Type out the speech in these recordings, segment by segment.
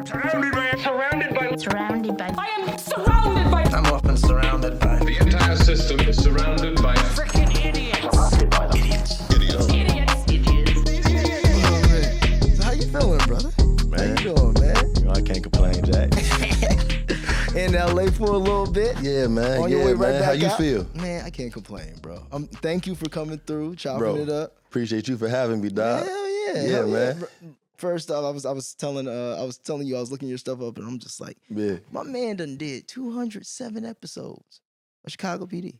Surrounded by. I am surrounded by. I'm often surrounded by. The entire system is surrounded by Freaking idiots. Surrounded by them. Idiots. So how you feeling, brother? Man. How you doing, man? You know, I can't complain, Jack. In LA for a little bit. Yeah, man. On your way right back How you out? feel? Man, I can't complain, bro. Thank you for coming through, chopping Bro, it up. appreciate you for having me, dog. Hell yeah, Yeah, hell man. First off, I was telling you I was looking your stuff up, and I'm just like, Yeah. my man done did 207 episodes of Chicago PD.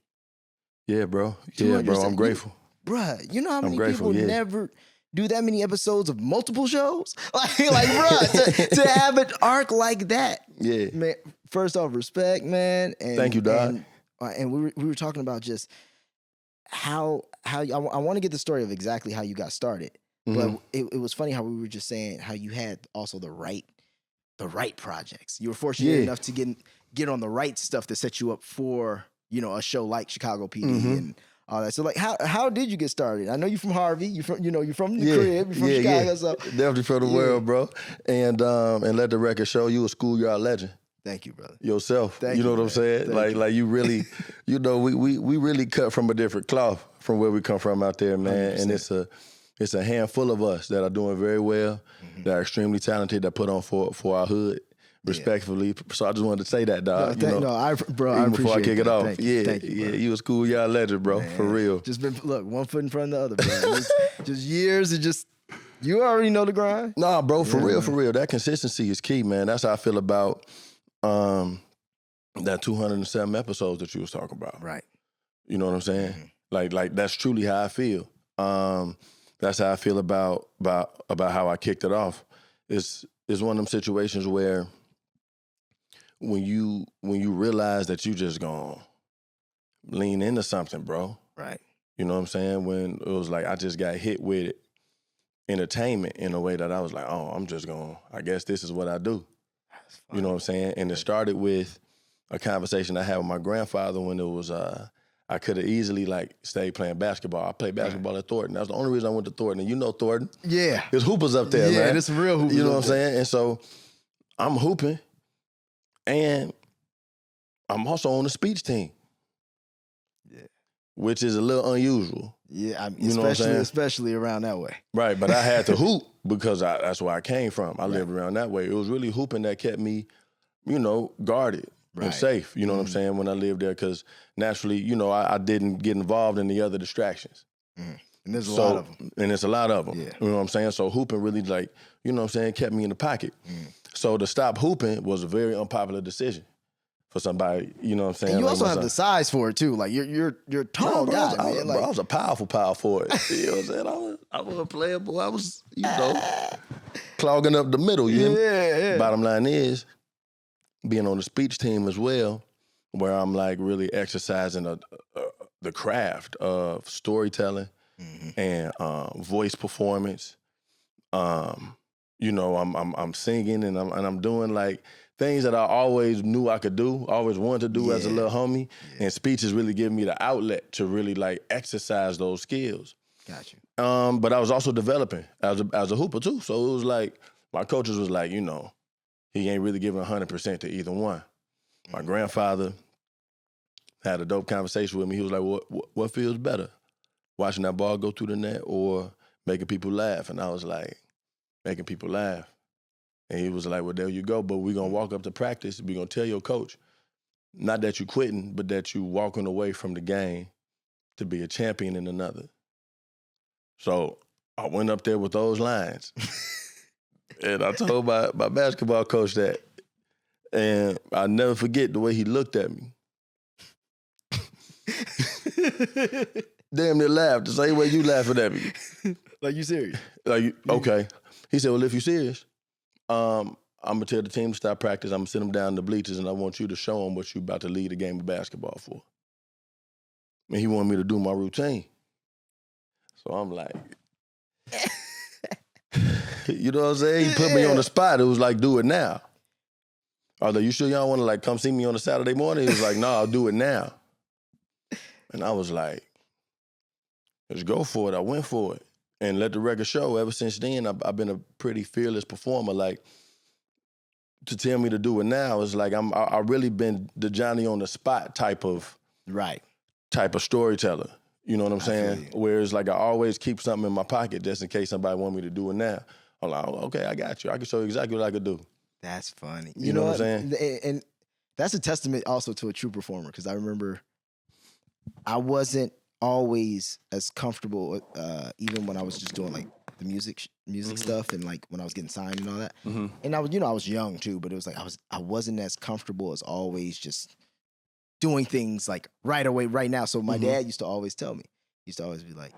Yeah, bro. Yeah, bro. 207. I'm grateful. Bruh, you know how many grateful, people yeah. never do that many episodes of multiple shows? like bruh, to have an arc like that. Yeah. Man, first off, respect, man. And, Thank you, dog. And we were talking about just how I want to get the story of exactly how you got started. Mhm. But it was funny how we were just saying how you had also the right projects. You were fortunate Yeah. enough to get on the right stuff that set you up for, a show like Chicago PD Mhm. and all that. So like how did you get started? I know you're from Harvey. You're from the crib. You're from yeah, Chicago. yeah. So Definitely for the Yeah. world, bro. And let the record show you a schoolyard legend thank you, brother. yourself. Thank you know you, what I'm man. saying? Thank Like you really, we really cut from a different cloth from where we come from out there, man. 100%. And it's a handful of us that are doing very well, Mm-hmm. that are extremely talented, that put on for our hood, respectfully. So I just wanted to say that, dog. Bro, I even appreciate before I kick it that. off. Thank you. Thank you, bro. You a schoolyard legend, bro, for Man, real. Just been look one foot in front of the other, bro. just years of just you already know the grind. Nah, bro, for Yeah, real, man. for real. That consistency is key, man. That's how I feel about that 207 episodes that you was talking about. Right. You know what I'm saying? Mm-hmm. Like that's truly how I feel. That's how I feel about how I kicked it off. It's one of them situations where when you realize that you just gonna lean into something, bro. Right. You know what I'm saying? When it was like I just got hit with entertainment in a way that I was like, oh, I guess this is what I do. You know what I'm saying? And it started with a conversation I had with my grandfather when it was I could have easily stayed playing basketball. I played basketball at Thornton. That's the only reason I went to Thornton. And you know Thornton. Yeah. There's hoopers up there, man. Yeah, there's some real hoopers. You know what I'm up there. saying? And so I'm hooping and I'm also on the speech team. Yeah. Which is a little unusual. Yeah, You know what I'm saying? especially around that way. Right, but I had to hoop because that's where I came from. I lived around that way. It was really hooping that kept me, guarded and Right. safe. You know what I'm saying? When I lived there, because naturally, I didn't get involved in the other distractions. And there's a lot of them. And it's a lot of them. Yeah. You know what I'm saying? So hooping really kept me in the pocket. So to stop hooping was a very unpopular decision for somebody, you know what I'm saying? And you like also have myself. the size for it too. Like you're a tall guy, I man. was a powerful power forward. You know what I'm saying? I was a player, boy. I was, clogging up the middle. You hear me? yeah. Bottom line is, being on the speech team as well, where I'm really exercising the craft of storytelling and voice performance. I'm singing and I'm doing things that I always knew I could do, always wanted to do as a little homie. Yeah. And speech is really giving me the outlet to really exercise those skills. Got you. But I was also developing as a hooper too. So it was my coaches was he ain't really giving 100% to either one. My grandfather had a dope conversation with me. He was like, what feels better? Watching that ball go through the net or making people laugh? And I was like, making people laugh. And he was like, well, there you go. But we're going to walk up to practice. We're going to tell your coach, not that you quitting, but that you walking away from the game to be a champion in another. So I went up there with those lines. And I told my basketball coach that. And I'll never forget the way he looked at me. Damn near laughed the same way you laughing at me. Like you serious? Okay. He said, well, if you're serious, I'm going to tell the team to stop practice. I'm going to sit them down in the bleachers and I want you to show them what you're about to lead a game of basketball for. And he wanted me to do my routine. So I'm like, you know what I'm saying? He put me on the spot. It was like, do it now. I was like, you sure y'all want to come see me on a Saturday morning? He was like, no, I'll do it now. And I was like, let's go for it. I went for it. And let the record show, ever since then, I've been a pretty fearless performer. to tell me to do it now is like I really been the Johnny on the spot type of storyteller. You know what I'm saying? Whereas like I always keep something in my pocket just in case somebody want me to do it now. I'm like, oh, okay, I got you. I can show you exactly what I could do. That's funny. You know what I'm saying? And that's a testament also to a true performer, because I remember I wasn't always as comfortable even when I was just doing like the music stuff and like when I was getting signed and all that. And I was young too, but it was like I wasn't as comfortable as always just doing things like right away, right now. So my dad used to always tell me, he used to always be like,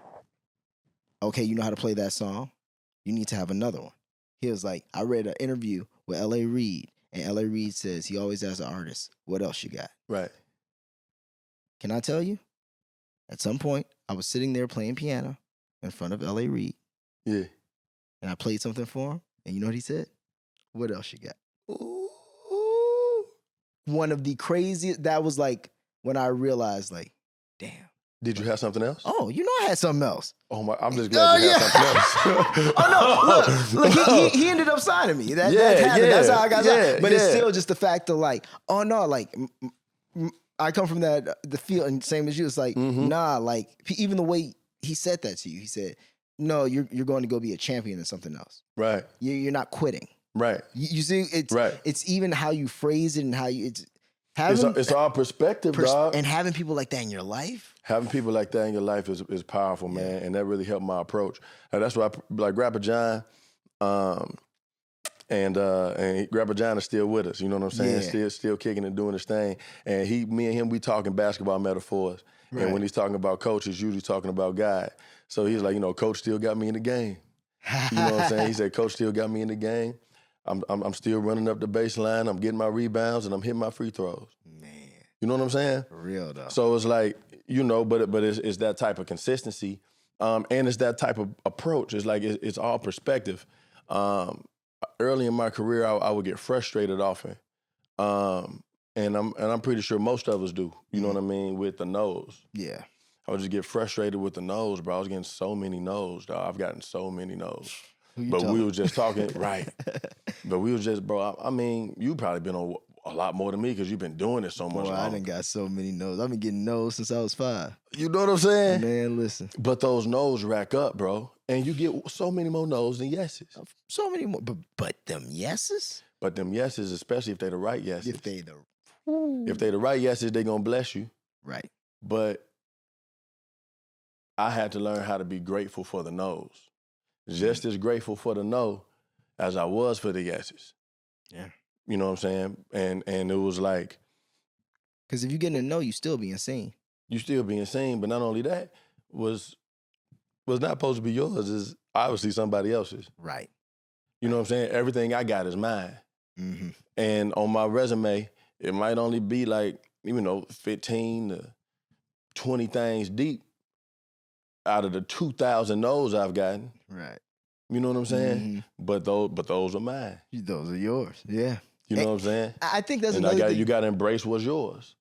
okay, you know how to play that song? You need to have another one. He was like, I read an interview with L.A. Reid, and L.A. Reid says he always asks an artist, what else you got? Right. Can I tell you? At some point, I was sitting there playing piano in front of L.A. Reid. Yeah. And I played something for him, and you know what he said? What else you got? Ooh. One of the craziest, that was like when I realized, like, damn. Did you have something else? Oh, you know I had something else. Oh my! I'm just glad you had something else. Oh no! Look, he ended up signing me. That happened. That's how I got signed. But it's still just the fact of like, oh no, like I come from the field, and same as you. It's like, nah, like even the way he said that to you, he said, no, you're going to go be a champion in something else. Right. You're not quitting. Right. You see, it's right. It's even how you phrase it and how you it's all perspective, dog. And having people like that in your life. Having people like that in your life is powerful, man, and that really helped my approach. And that's why, like Rapper John, and Rapper John is still with us. You know what I'm saying? Yeah. Still kicking and doing his thing. And me and him, we talking basketball metaphors. Right. And when he's talking about coach, he's usually talking about God. So he's like, coach still got me in the game. You know what I'm saying? He said, coach still got me in the game. I'm still running up the baseline. I'm getting my rebounds and I'm hitting my free throws. Man, you know what I'm saying? For real though. So it's like, but it's that type of consistency, and it's that type of approach. It's like it's all perspective. Early in my career, I would get frustrated often, and I'm pretty sure most of us do. You know what I mean, with the noes. Yeah. I would just get frustrated with the noes, bro. I was getting so many noes, dog. I've gotten so many noes. But we were just talking, right. But we was just, bro, I mean, you probably been on a lot more than me because you've been doing it so much. Boy, I done got so many no's. I've been getting no's since I was 5. You know what I'm saying? Man, listen. But those no's rack up, bro. And you get so many more no's than yeses. So many more. But them yeses? But them yeses, especially if they the right yeses. If they the right yeses, they gonna bless you. Right. But I had to learn how to be grateful for the no's. Just as grateful for the no as I was for the yeses. Yeah. You know what I'm saying? And it was like, because if you get a no, you still being seen. You still being seen, but not only that, was not supposed to be yours, is obviously somebody else's. Right. You know what I'm saying? Everything I got is mine. Mm-hmm. And on my resume, it might only be like, 15 to 20 things deep out of the 2,000 no's I've gotten. Right. You know what I'm saying? Mm-hmm. But those are mine. Those are yours. Yeah. You know what I'm saying? I think that's another thing. You got to embrace what's yours.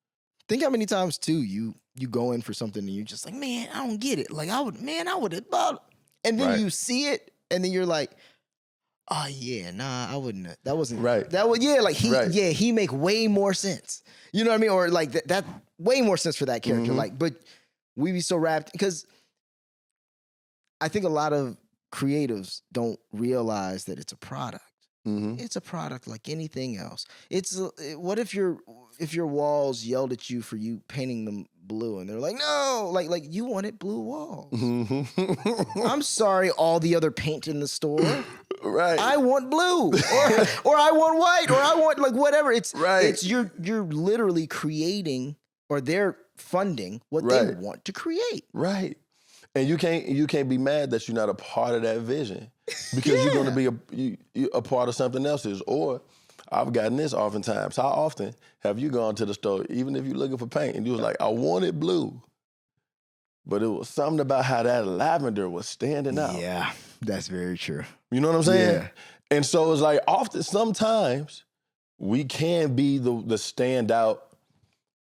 Think how many times too you go in for something and you're just like, man, I don't get it. Like I would have bought. And then you see it, and then you're like, oh yeah, nah, I wouldn't. That wasn't right. That was he make way more sense. You know what I mean? Or like that way more sense for that character. Mm-hmm. Like, but we be so wrapped because I think a lot of creatives don't realize that it's a product. Mm-hmm. It's a product like anything else. What if your walls yelled at you for you painting them blue, and they're like, no, like you wanted blue walls. Mm-hmm. I'm sorry, all the other paint in the store. Right. I want blue, or I want white, or I want like whatever. It's right. It's you're literally creating, or they're funding what they want to create. Right. And you can't be mad that you're not a part of that vision because you're going to be a part of something else's. Or I've gotten this oftentimes. How often have you gone to the store, even if you're looking for paint, and you was like, I wanted blue, but it was something about how that lavender was standing out. Yeah, that's very true. You know what I'm saying? Yeah. And so it's like sometimes we can be the standout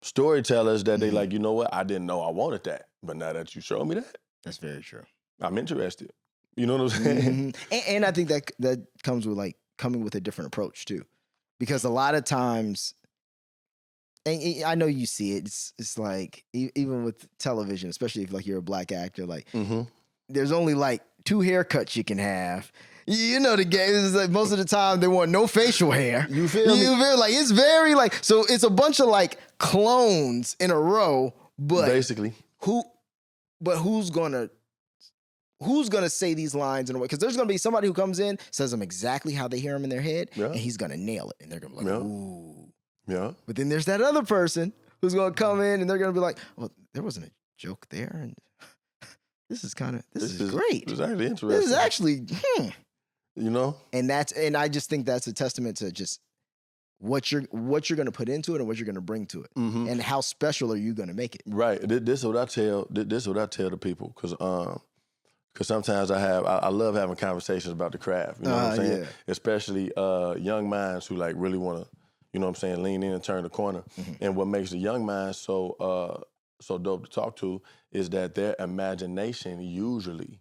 storytellers that they like, you know what? I didn't know I wanted that, but now that you showed me that, that's very true. I'm interested. You know what I'm saying? Mm-hmm. And I think that comes with like coming with a different approach too. because a lot of times, and I know you see it. It's like even with television, especially if like you're a black actor, like there's only like 2 haircuts you can have. You know the game is like most of the time they want no facial hair. You feel me? Like it's very like so it's a bunch of like clones in a row, but Basically. who's gonna say these lines in a way? Because there's gonna be somebody who comes in, says them exactly how they hear them in their head, and he's gonna nail it, and they're gonna be like, ooh. Yeah. But then there's that other person who's gonna come in and they're gonna be like, well, there wasn't a joke there, and this is great. This is actually interesting. This is actually, You know? And I just think that's a testament to just what you're gonna put into it and what you're gonna bring to it, and how special are you gonna make it. Right. This is what I tell. This is what I tell the people because sometimes I love having conversations about the craft. You know what I'm saying? Yeah. Especially young minds who like really want to, you know what I'm saying, lean in and turn the corner. And what makes the young minds so dope to talk to is that their imagination usually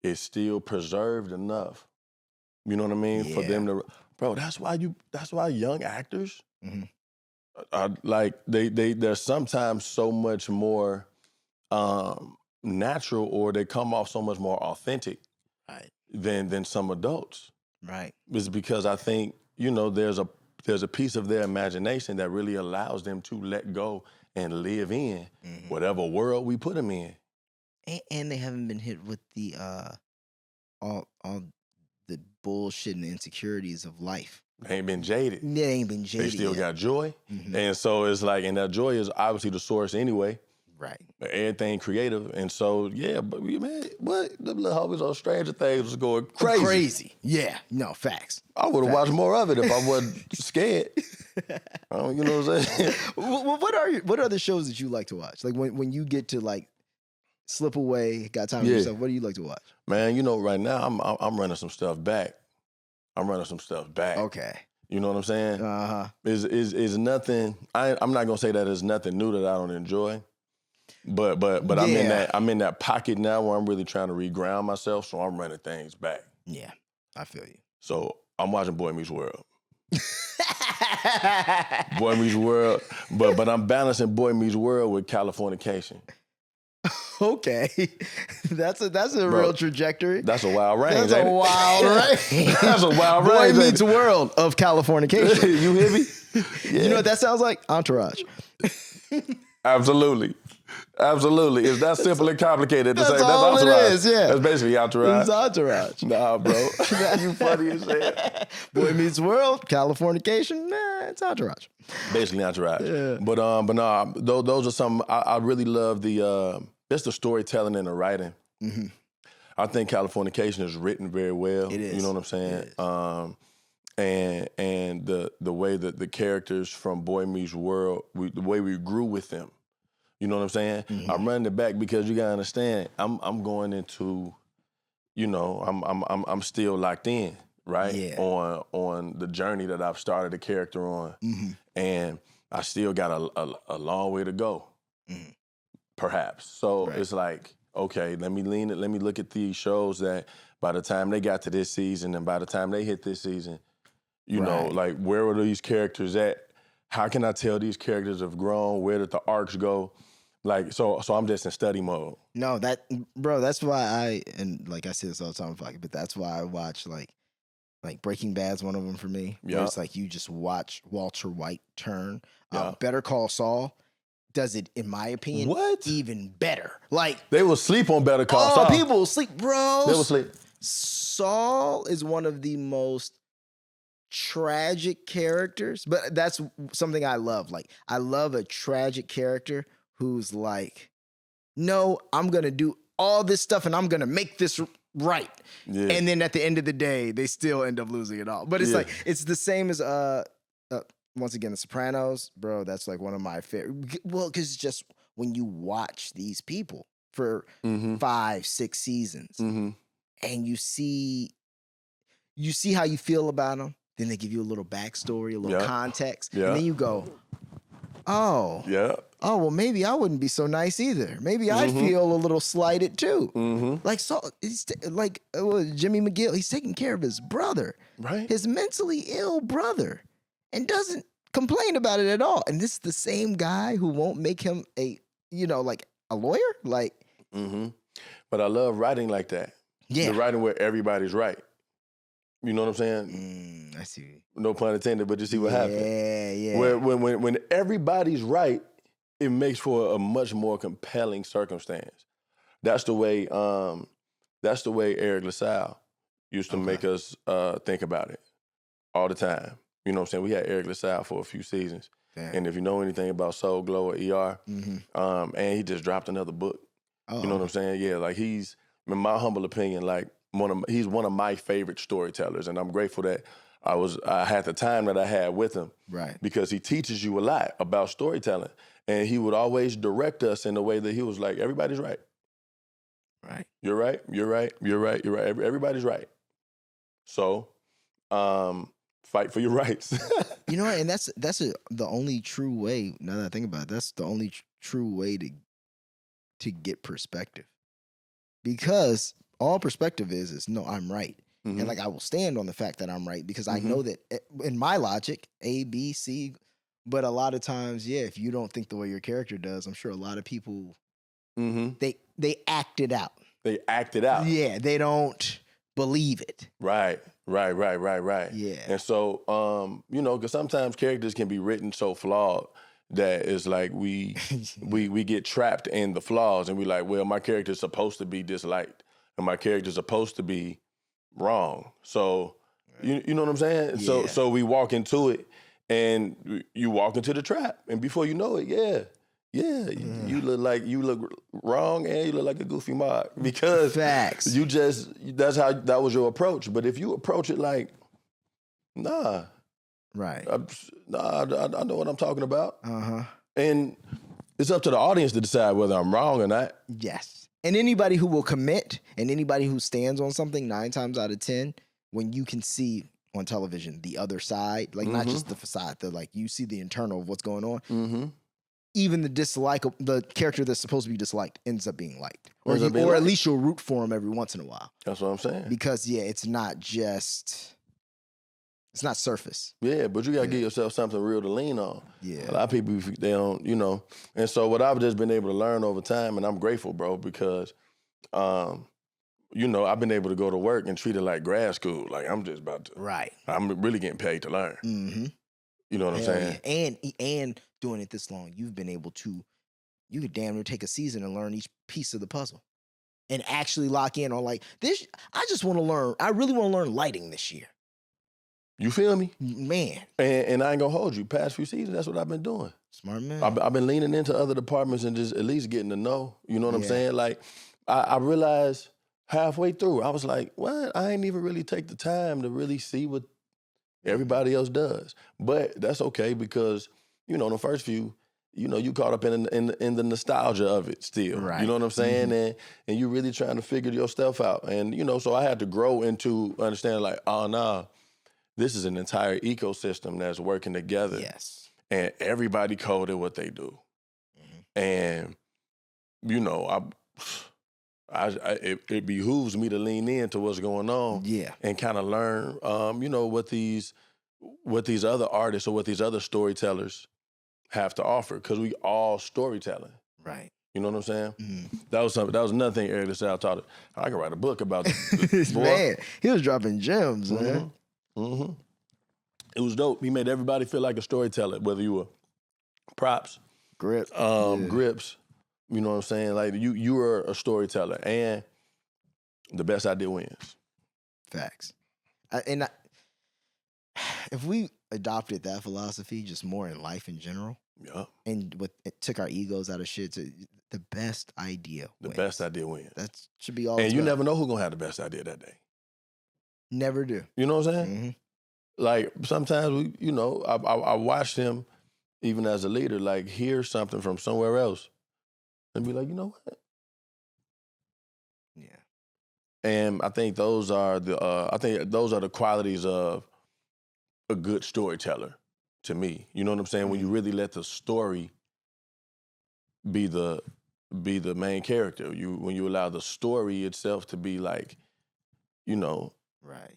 is still preserved enough. You know what I mean? For them to, bro. That's why young actors are like they're sometimes so much more natural, or they come off so much more authentic, than some adults. Right. It's because I think there's a piece of their imagination that really allows them to let go and live in whatever world we put them in. And they haven't been hit with the all the bullshit and the insecurities of life. They ain't been jaded. They ain't been jaded. They still yet. got joy. And so it's like, and that joy is obviously the source anyway. Right. Everything creative. And so, yeah, but man, what? The little homies on Stranger Things was going crazy. Crazy. Yeah. No, facts. I would have watched more of it if I wasn't scared. You know what I'm saying? What are the shows that you like to watch? Like when you get to like slip away, got time for yourself, what do you like to watch? Man, right now I'm running some stuff back. Okay. You know what I'm saying? Is nothing. I'm not gonna say that there's nothing new that I don't enjoy, but I'm in that pocket now where I'm really trying to reground myself. So I'm running things back. Yeah, I feel you. So I'm watching Boy Meets World. Boy Meets World, but I'm balancing Boy Meets World with Californication. Okay, that's a real trajectory. That's a wild range. That's a wild range. That's a wild Boy range. Meets World of Californication. You hear me? Yeah. You know what that sounds like? Entourage. Absolutely. It's that simple and complicated to say. That's all Entourage. it is, yeah. That's basically Entourage. It's Entourage. Nah, bro. You funny as hell. Boy Meets World, Californication, nah, it's Entourage. Basically Entourage. Yeah. But nah, those are some, I really love that's the storytelling and the writing. I think Californication is written very well. It is. You know what I'm saying? And the way that the characters from Boy Meets World, the way we grew with them. You know what I'm saying? I'm running it back because you gotta understand, I'm going into, I'm still locked in, right? Yeah. On the journey that I've started the character on. And I still got a long way to go. Perhaps. So it's like, okay, let me look at these shows that by the time they got to this season and by the time they hit this season, you know, like where are these characters at? How can I tell these characters have grown? Where did the arcs go? Like, so I'm just in study mode. No, that's why and like I say this all the time, but that's why I watch like Breaking Bad's one of them for me. Yeah. It's like you just watch Walter White turn. Better Call Saul does it, in my opinion, even better. Like they will sleep on Better Call Saul. People will sleep, bro. They will sleep. Saul is one of the most tragic characters, but that's something I love. Like I love a tragic character who's like, no, I'm gonna do all this stuff and I'm gonna make this right. Yeah. And then at the end of the day, they still end up losing it all. But it's like it's the same as once again, The Sopranos, bro, that's like one of my favorite. Well, because just when you watch these people for 5-6 seasons and you see how you feel about them, then they give you a little backstory, a little context, and then you go, oh. Yeah. oh, well, maybe I wouldn't be so nice either. Maybe I'd feel a little slighted too. Like, so, Jimmy McGill, he's taking care of his brother, Right. his mentally ill brother, and doesn't complain about it at all. And this is the same guy who won't make him a lawyer? Like, But I love writing like that. yeah. The writing where everybody's right. You know what I'm saying? I see. No pun intended, but you see what happened. Yeah. Where when everybody's right, it makes for a much more compelling circumstance. That's the way Eric LaSalle used to make us think about it all the time. You know what I'm saying? We had Eric LaSalle for a few seasons. Damn. And if you know anything about Soul, Glow, or ER, and he just dropped another book. You know what I'm saying? Yeah, like he's, in my humble opinion, like he's one of my favorite storytellers, and I'm grateful that I had the time that I had with him. Right. Because he teaches you a lot about storytelling, and he would always direct us in the way that he was like, everybody's right. Right. You're right. You're right. You're right. You're right. Everybody's right. So, fight for your rights. You know what? And that's the only true way. Now that I think about it, that's the only true way to get perspective, because all perspective is no, I'm right, and like I will stand on the fact that I'm right because I know that in my logic, A, B, C. But a lot of times, yeah, if you don't think the way your character does, I'm sure a lot of people they act it out. They act it out. Yeah, they don't believe it. Right. Yeah. And so, because sometimes characters can be written so flawed that it's like we get trapped in the flaws, and we like, well, my character's supposed to be disliked, and my character's supposed to be wrong. So, you know what I'm saying? Yeah. So we walk into it, and you walk into the trap, and before you know it, you look wrong, and you look like a goofy mock because Facts. that was your approach. But if you approach it like, nah, Right. I know what I'm talking about, and it's up to the audience to decide whether I'm wrong or not. Yes. And anybody who will commit and anybody who stands on something 9 times out of 10, when you can see on television the other side, like not just the facade, you see the internal of what's going on. Even the character that's supposed to be disliked ends up being liked, or at least you'll root for him every once in a while. That's what I'm saying. Because it's not surface. Yeah, but you gotta give yourself something real to lean on. Yeah. A lot of people, they don't, And so what I've just been able to learn over time, and I'm grateful, bro, because, I've been able to go to work and treat it like grad school. Like I'm just about to. Right. I'm really getting paid to learn. You know what I'm saying? Yeah. And doing it this long, you've been able to, you could damn near take a season and learn each piece of the puzzle and actually lock in on this. I just want to learn. I really want to learn lighting this year. You feel me? Man. And I ain't gonna hold you. Past few seasons, that's what I've been doing. Smart man. I've been leaning into other departments and just at least getting to know. You know what I'm saying? Like, I realized halfway through, I was like, what? I ain't even really take the time to really see what everybody else does. But that's okay because, the first few, you caught up in the nostalgia of it still. Right. You know what I'm saying? And you really trying to figure your stuff out. And, so I had to grow into understanding like, oh, nah, this is an entire ecosystem that's working together. Yes. And everybody coded what they do. And, it behooves me to lean into what's going on. Yeah. And kind of learn, what these other artists or what these other storytellers have to offer, because we all storytelling. Right. You know what I'm saying? That was another thing Eric LaSalle taught it. I can write a book about this. Man, he was dropping gems, man. It was dope. He made everybody feel like a storyteller, whether you were props, Grip. grips. You know what I'm saying? Like you were a storyteller, and the best idea wins. Facts. If we adopted that philosophy just more in life in general, and it took our egos out of shit, to the best idea wins. The best idea wins. That should be all. And you never know who's gonna have the best idea that day. Never do. You know what I'm saying? Like sometimes I watched him, even as a leader, like hear something from somewhere else, and be like, you know what? Yeah. And I think those are the qualities of a good storyteller to me. You know what I'm saying? When you really let the story be the main character. When you allow the story itself to be like, you know, Right.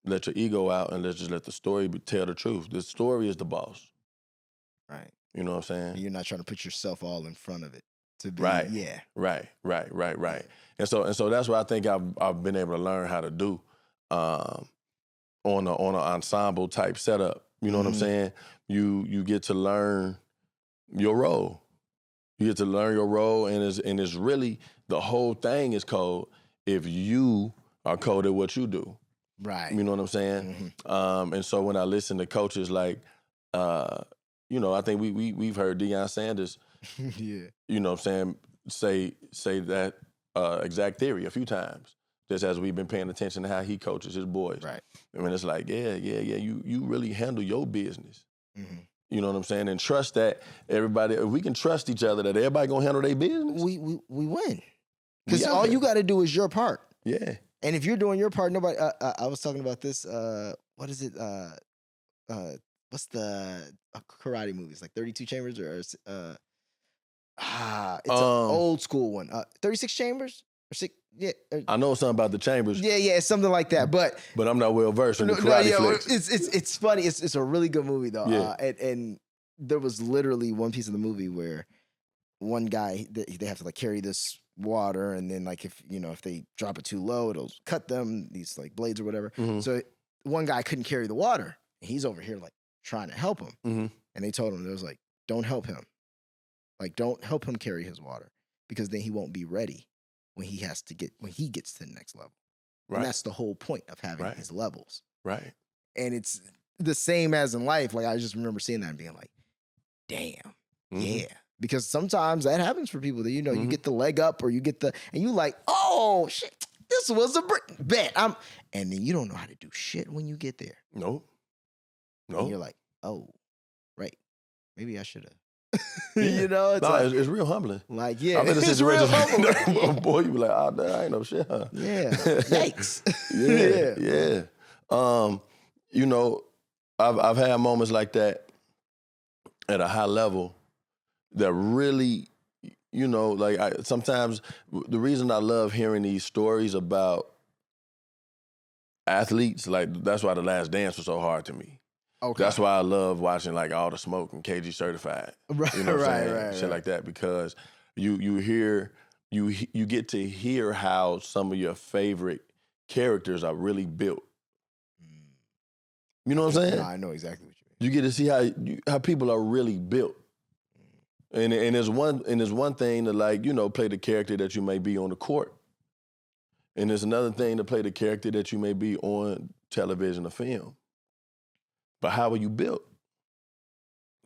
let your ego out and let's just let the story tell the truth. The story is the boss. Right. You know what I'm saying? You're not trying to put yourself all in front of it to be. Right. Yeah. Right. And so that's what I think I've been able to learn how to do on an ensemble type setup. You know what I'm saying? You get to learn your role. You get to learn your role, and it's really the whole thing is code if you are code at what you do. Right. You know what I'm saying? And so when I listen to coaches like, you know, I think we've heard Deion Sanders, Yeah. you know what I'm saying, say that exact theory a few times, just as we've been paying attention to how he coaches his boys. Right. I mean, it's like, yeah, you really handle your business. Mm-hmm. You know what I'm saying? And trust that everybody, if we can trust each other, that everybody gonna handle their business. We win. Because We out all there. you got to do is your part. Yeah. And if you're doing your part, nobody. I was talking about this. What is it? What's the karate movie? It's like 32 Chambers or it's an old school one. 36 Chambers or six? Yeah. I know something about the chambers, Yeah, it's something like that. But but I'm not well versed in the karate flicks. it's funny. It's a really good movie though. Yeah. And there was literally one piece of the movie where one guy they have to like carry this water, and then like if they drop it too low, it'll cut them, these like blades or whatever. Mhm. So one guy couldn't carry the water, and he's over here like trying to help him. Mhm. And they told him, it was like, don't help him. Like, don't help him carry his water, because then he won't be ready when he gets to the next level. Right. And that's the whole point of having Right. his levels. Right. And it's the same as in life. Like, I just remember seeing that and being like, damn, Mhm. yeah. Because sometimes that happens for people that, you Mhm. get the leg up or you get and you like, oh, shit, this was a bet. And then you don't know how to do shit when you get there. Nope. And you're like, oh, right. Maybe I should have. Yeah. It's No, like, it's real humbling. like, yeah. I'm in a it's real situation. humbling. Boy, you be like, oh, damn, I ain't no shit, huh? Yeah. Yikes. Yeah. You know, I've had moments like that at a high level that really, like sometimes the reason I love hearing these stories about athletes, like that's why The Last Dance was so hard to me. Okay. That's why I love watching like All the Smoke and KG Certified. Right, You know what I'm saying? right. Shit like that, because you get to hear how some of your favorite characters are really built. You know what I'm saying? No, I know exactly what you mean. You get to see how people are really built. And there's one thing to play the character that you may be on the court. And there's another thing to play the character that you may be on television or film. But how are you built?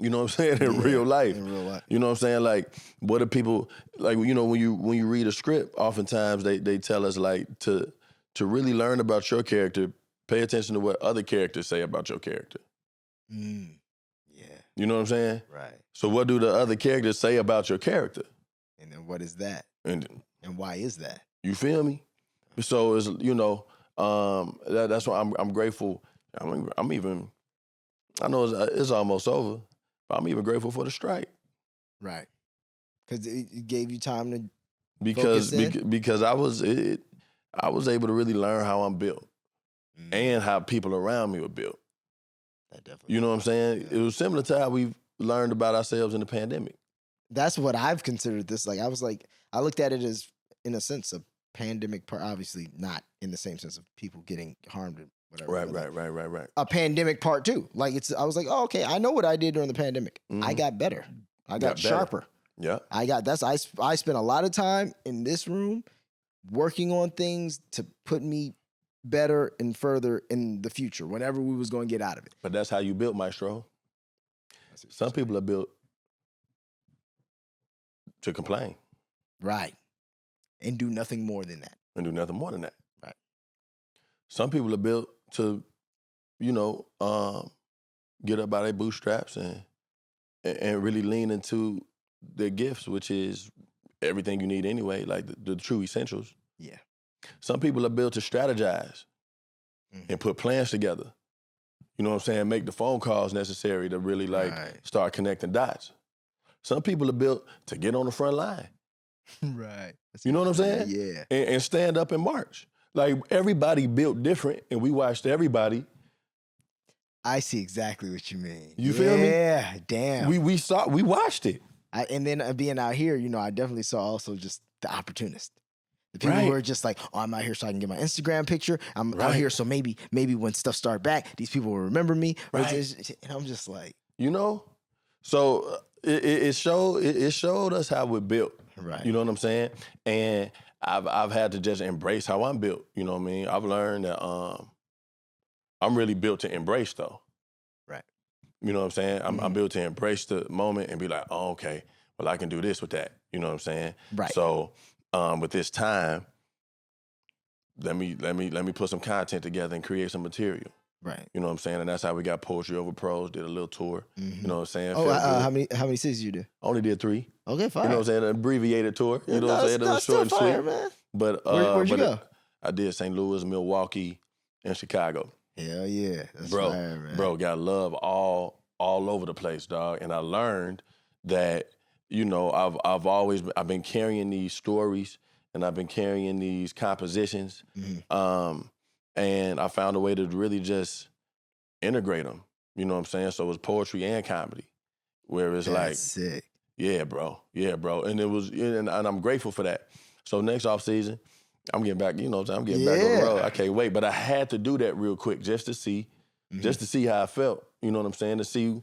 You know what I'm saying? In real life. In real life. You know what I'm saying? Like, what do people, when you read a script, oftentimes they tell us like to really learn about your character, pay attention to what other characters say about your character. Yeah. You know what I'm saying? Right. So what do the other characters say about your character? And then what is that? And why is that? you feel me? So it's that's why I'm grateful. I'm even, I know it's almost over, but I'm even grateful for the strike. Right. Because it gave you time to because focus in? because I was able to really learn how I'm built and how people around me were built. That definitely. You know what I'm saying? Yeah. It was similar to how we've learned about ourselves in the pandemic. That's what I've considered this. Like, I looked at it as, in a sense, a pandemic part. Obviously, not in the same sense of people getting harmed and whatever. Right. A pandemic part too. Like, I was like, oh, okay, I know what I did during the pandemic. I got better. I got better. sharper. Yeah. I spent a lot of time in this room working on things to put me better and further in the future, whenever we was going to get out of it. But that's how you built, Maestro. Some people are built to complain. Right. And do nothing more than that. And do nothing more than that. Right. Some people are built to, get up by their bootstraps and really lean into their gifts, which is everything you need anyway, like the true essentials. Yeah. Some people are built to strategize and put plans together. You know what I'm saying? Make the phone calls necessary to really Right. start connecting dots. Some people are built to get on the front line. Right. You know what I'm saying? Yeah. And stand up and march. Like, everybody built different, and we watched everybody. I see exactly what you mean. You feel me? Yeah, damn. We watched it. And then being out here, I definitely saw also just the opportunist. The people who are just like, oh, I'm out here so I can get my Instagram picture. I'm out here so maybe when stuff start back, these people will remember me. Right. And I'm just like, So it showed us how we're built. right. You know what I'm saying? And I've had to just embrace how I'm built. You know what I mean? I've learned that I'm really built to embrace though. Right. You know what I'm saying? I'm built to embrace the moment and be like, oh, okay, well, I can do this with that. You know what I'm saying? Right. So with this time, let me put some content together and create some material. Right. You know what I'm saying? And that's how we got Poetry Over Prose, did a little tour. You know what I'm saying? Oh, how many cities you do? Only did 3. Okay, fine. You know what I'm saying? An abbreviated tour. You know what I'm saying? It was short and sweet. Man. But Where'd you go? I did St. Louis, Milwaukee, and Chicago. Hell yeah. That's Bro, fire, man. bro, got love all over the place, dog. And I learned that, I've been carrying these stories and I've been carrying these compositions. And I found a way to really just integrate them. You know what I'm saying? So it was poetry and comedy, where it's That's sick. yeah, bro. And it was, and I'm grateful for that. So next off season, I'm getting back, I'm getting back on the road. I can't wait. But I had to do that real quick just to see how I felt. You know what I'm saying? To see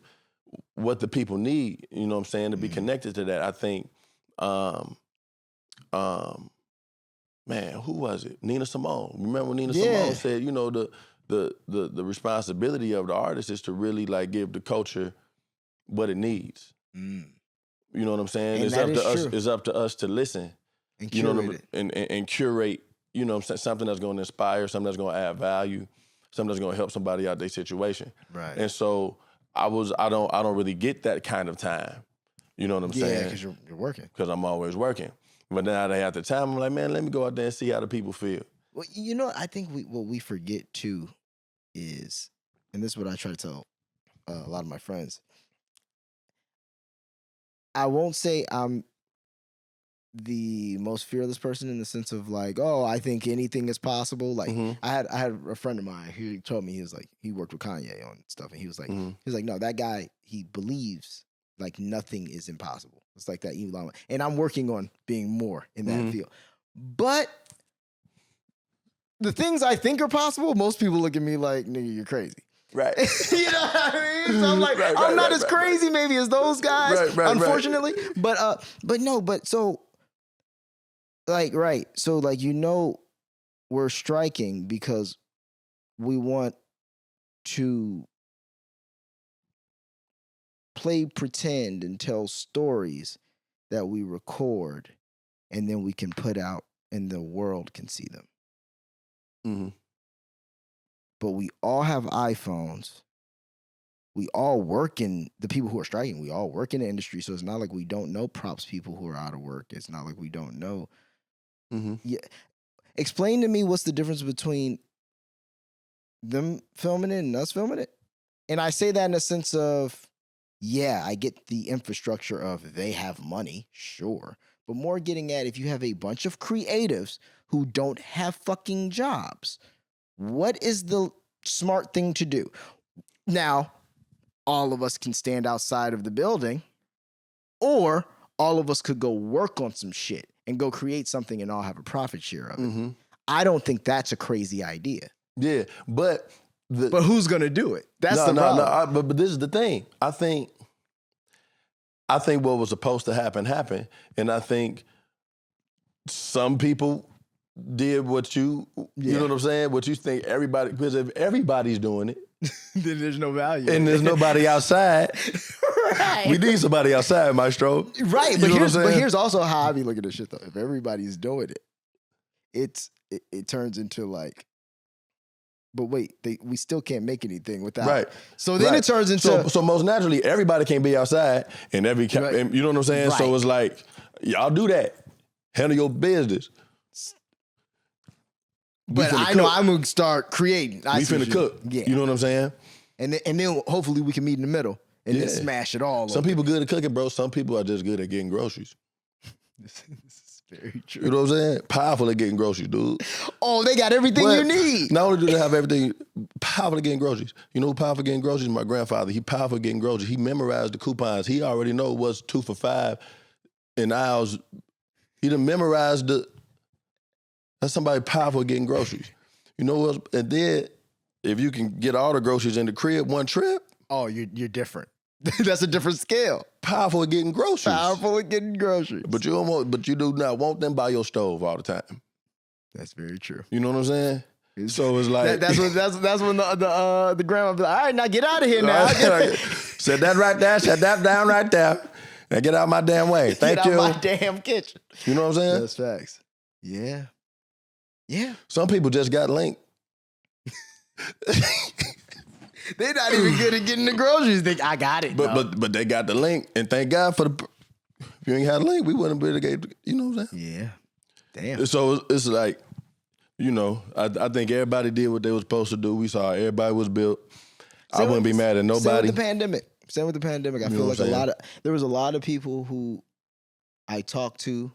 what the people need, you know what I'm saying, to be connected to that. I think, man, who was it? Nina Simone. Remember when Nina Simone said, the responsibility of the artist is to really like give the culture what it needs. You know what I'm saying? And It's up to us to listen. And curate it. And curate, something that's going to inspire, something that's going to add value, something that's going to help somebody out their situation. Right. And so I don't really get that kind of time. You know what I'm saying? Yeah, because you're working. Because I'm always working. But now they have the time, I'm like, man, let me go out there and see how the people feel. Well, I think what we forget too is, and this is what I try to tell a lot of my friends, I won't say I'm the most fearless person in the sense of like, oh, I think anything is possible. Like I had a friend of mine who told me, he was like, he worked with Kanye on stuff, and he was like, no, that guy, he believes like nothing is impossible. It's like that Elon, and I'm working on being more in that field. But the things I think are possible, most people look at me like, nigga, you're crazy. Right. You know what I mean? So I'm like, I'm not as crazy maybe as those guys, unfortunately. But so we're striking because we want to play pretend and tell stories that we record and then we can put out and the world can see them. But we all have iPhones. We all work in, the people who are striking, we all work in the industry. So it's not like we don't know props people who are out of work. It's not like we don't know. Yeah. Explain to me what's the difference between them filming it and us filming it. And I say that in a sense of, yeah, I get the infrastructure of they have money, sure. But more getting at, if you have a bunch of creatives who don't have fucking jobs, what is the smart thing to do? Now, all of us can stand outside of the building, or all of us could go work on some shit and go create something and all have a profit share of it. I don't think that's a crazy idea. Yeah, but who's gonna do it? That's the problem. But this is the thing. I think what was supposed to happen happened, and I think some people did what you know what I'm saying? What you think everybody, because if everybody's doing it, then there's no value. And there's nobody outside. Right. We need somebody outside, Maestro. Right. But here's also how I be looking at shit though. If everybody's doing it, it turns into like, but wait, we still can't make anything without. Right. So then it turns into. So most naturally, everybody can't be outside, and and you know what I'm saying? Right. So it's like, y'all do that. Handle your business. But I know I'm gonna start creating. We finna cook. Yeah. You know what I'm saying? And then hopefully we can meet in the middle and then Yeah. smash it all. Some open. people good at cooking, bro. Some people are just good at getting groceries. This is very true. You know what I'm saying? Powerful at getting groceries, dude. Oh, they got everything But you need. Not only do they have everything, powerful at getting groceries. You know who powerful at getting groceries? My grandfather. He powerful at getting groceries. He memorized the coupons. He already know what's 2 for $5 in aisles. He done memorized the. That's somebody powerful at getting groceries. You know what? And then if you can get all the groceries in the crib one trip, Oh, you're different. That's a different scale. powerful at getting groceries. Powerful at getting groceries. But you do not want them by your stove all the time. That's very true. You know what I'm saying? So it's like That's when the grandma be like, all right, now get out of here now. Set that right there. Set that down right there. Now get out my damn way. Thank Get you. out my damn kitchen. You know what I'm saying? That's facts. Yeah. Yeah. Some people just got linked. They're not even good at getting the groceries. I got it. But they got the link, and thank God for the. If you ain't had a link, we wouldn't be able to get. You know what I'm saying? Yeah. Damn. So it's like, you know, I think everybody did what they was supposed to do. We saw everybody was built. I wouldn't be mad at nobody. Same with the pandemic. I feel like there was a lot of people who I talked to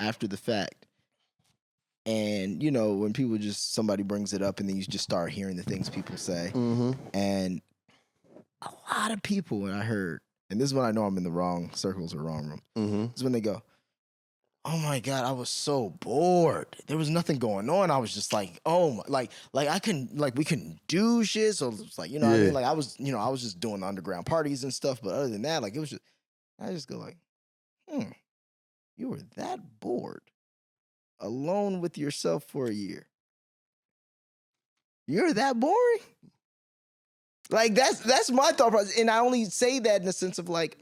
after the fact. And, you know, when somebody brings it up and then you just start hearing the things people say. Mm-hmm. And a lot of people, when I heard, and this is when I know I'm in the wrong circles or wrong room, Mm-hmm. is when they go, oh my God, I was so bored. There was nothing going on. I was just like, oh my, we couldn't do shit. So it's like, you know what I mean? Like I was just doing the underground parties and stuff. But other than that, like I just go like, you were that bored. Alone with yourself for a year. You're that boring? Like that's my thought process. And I only say that in the sense of like,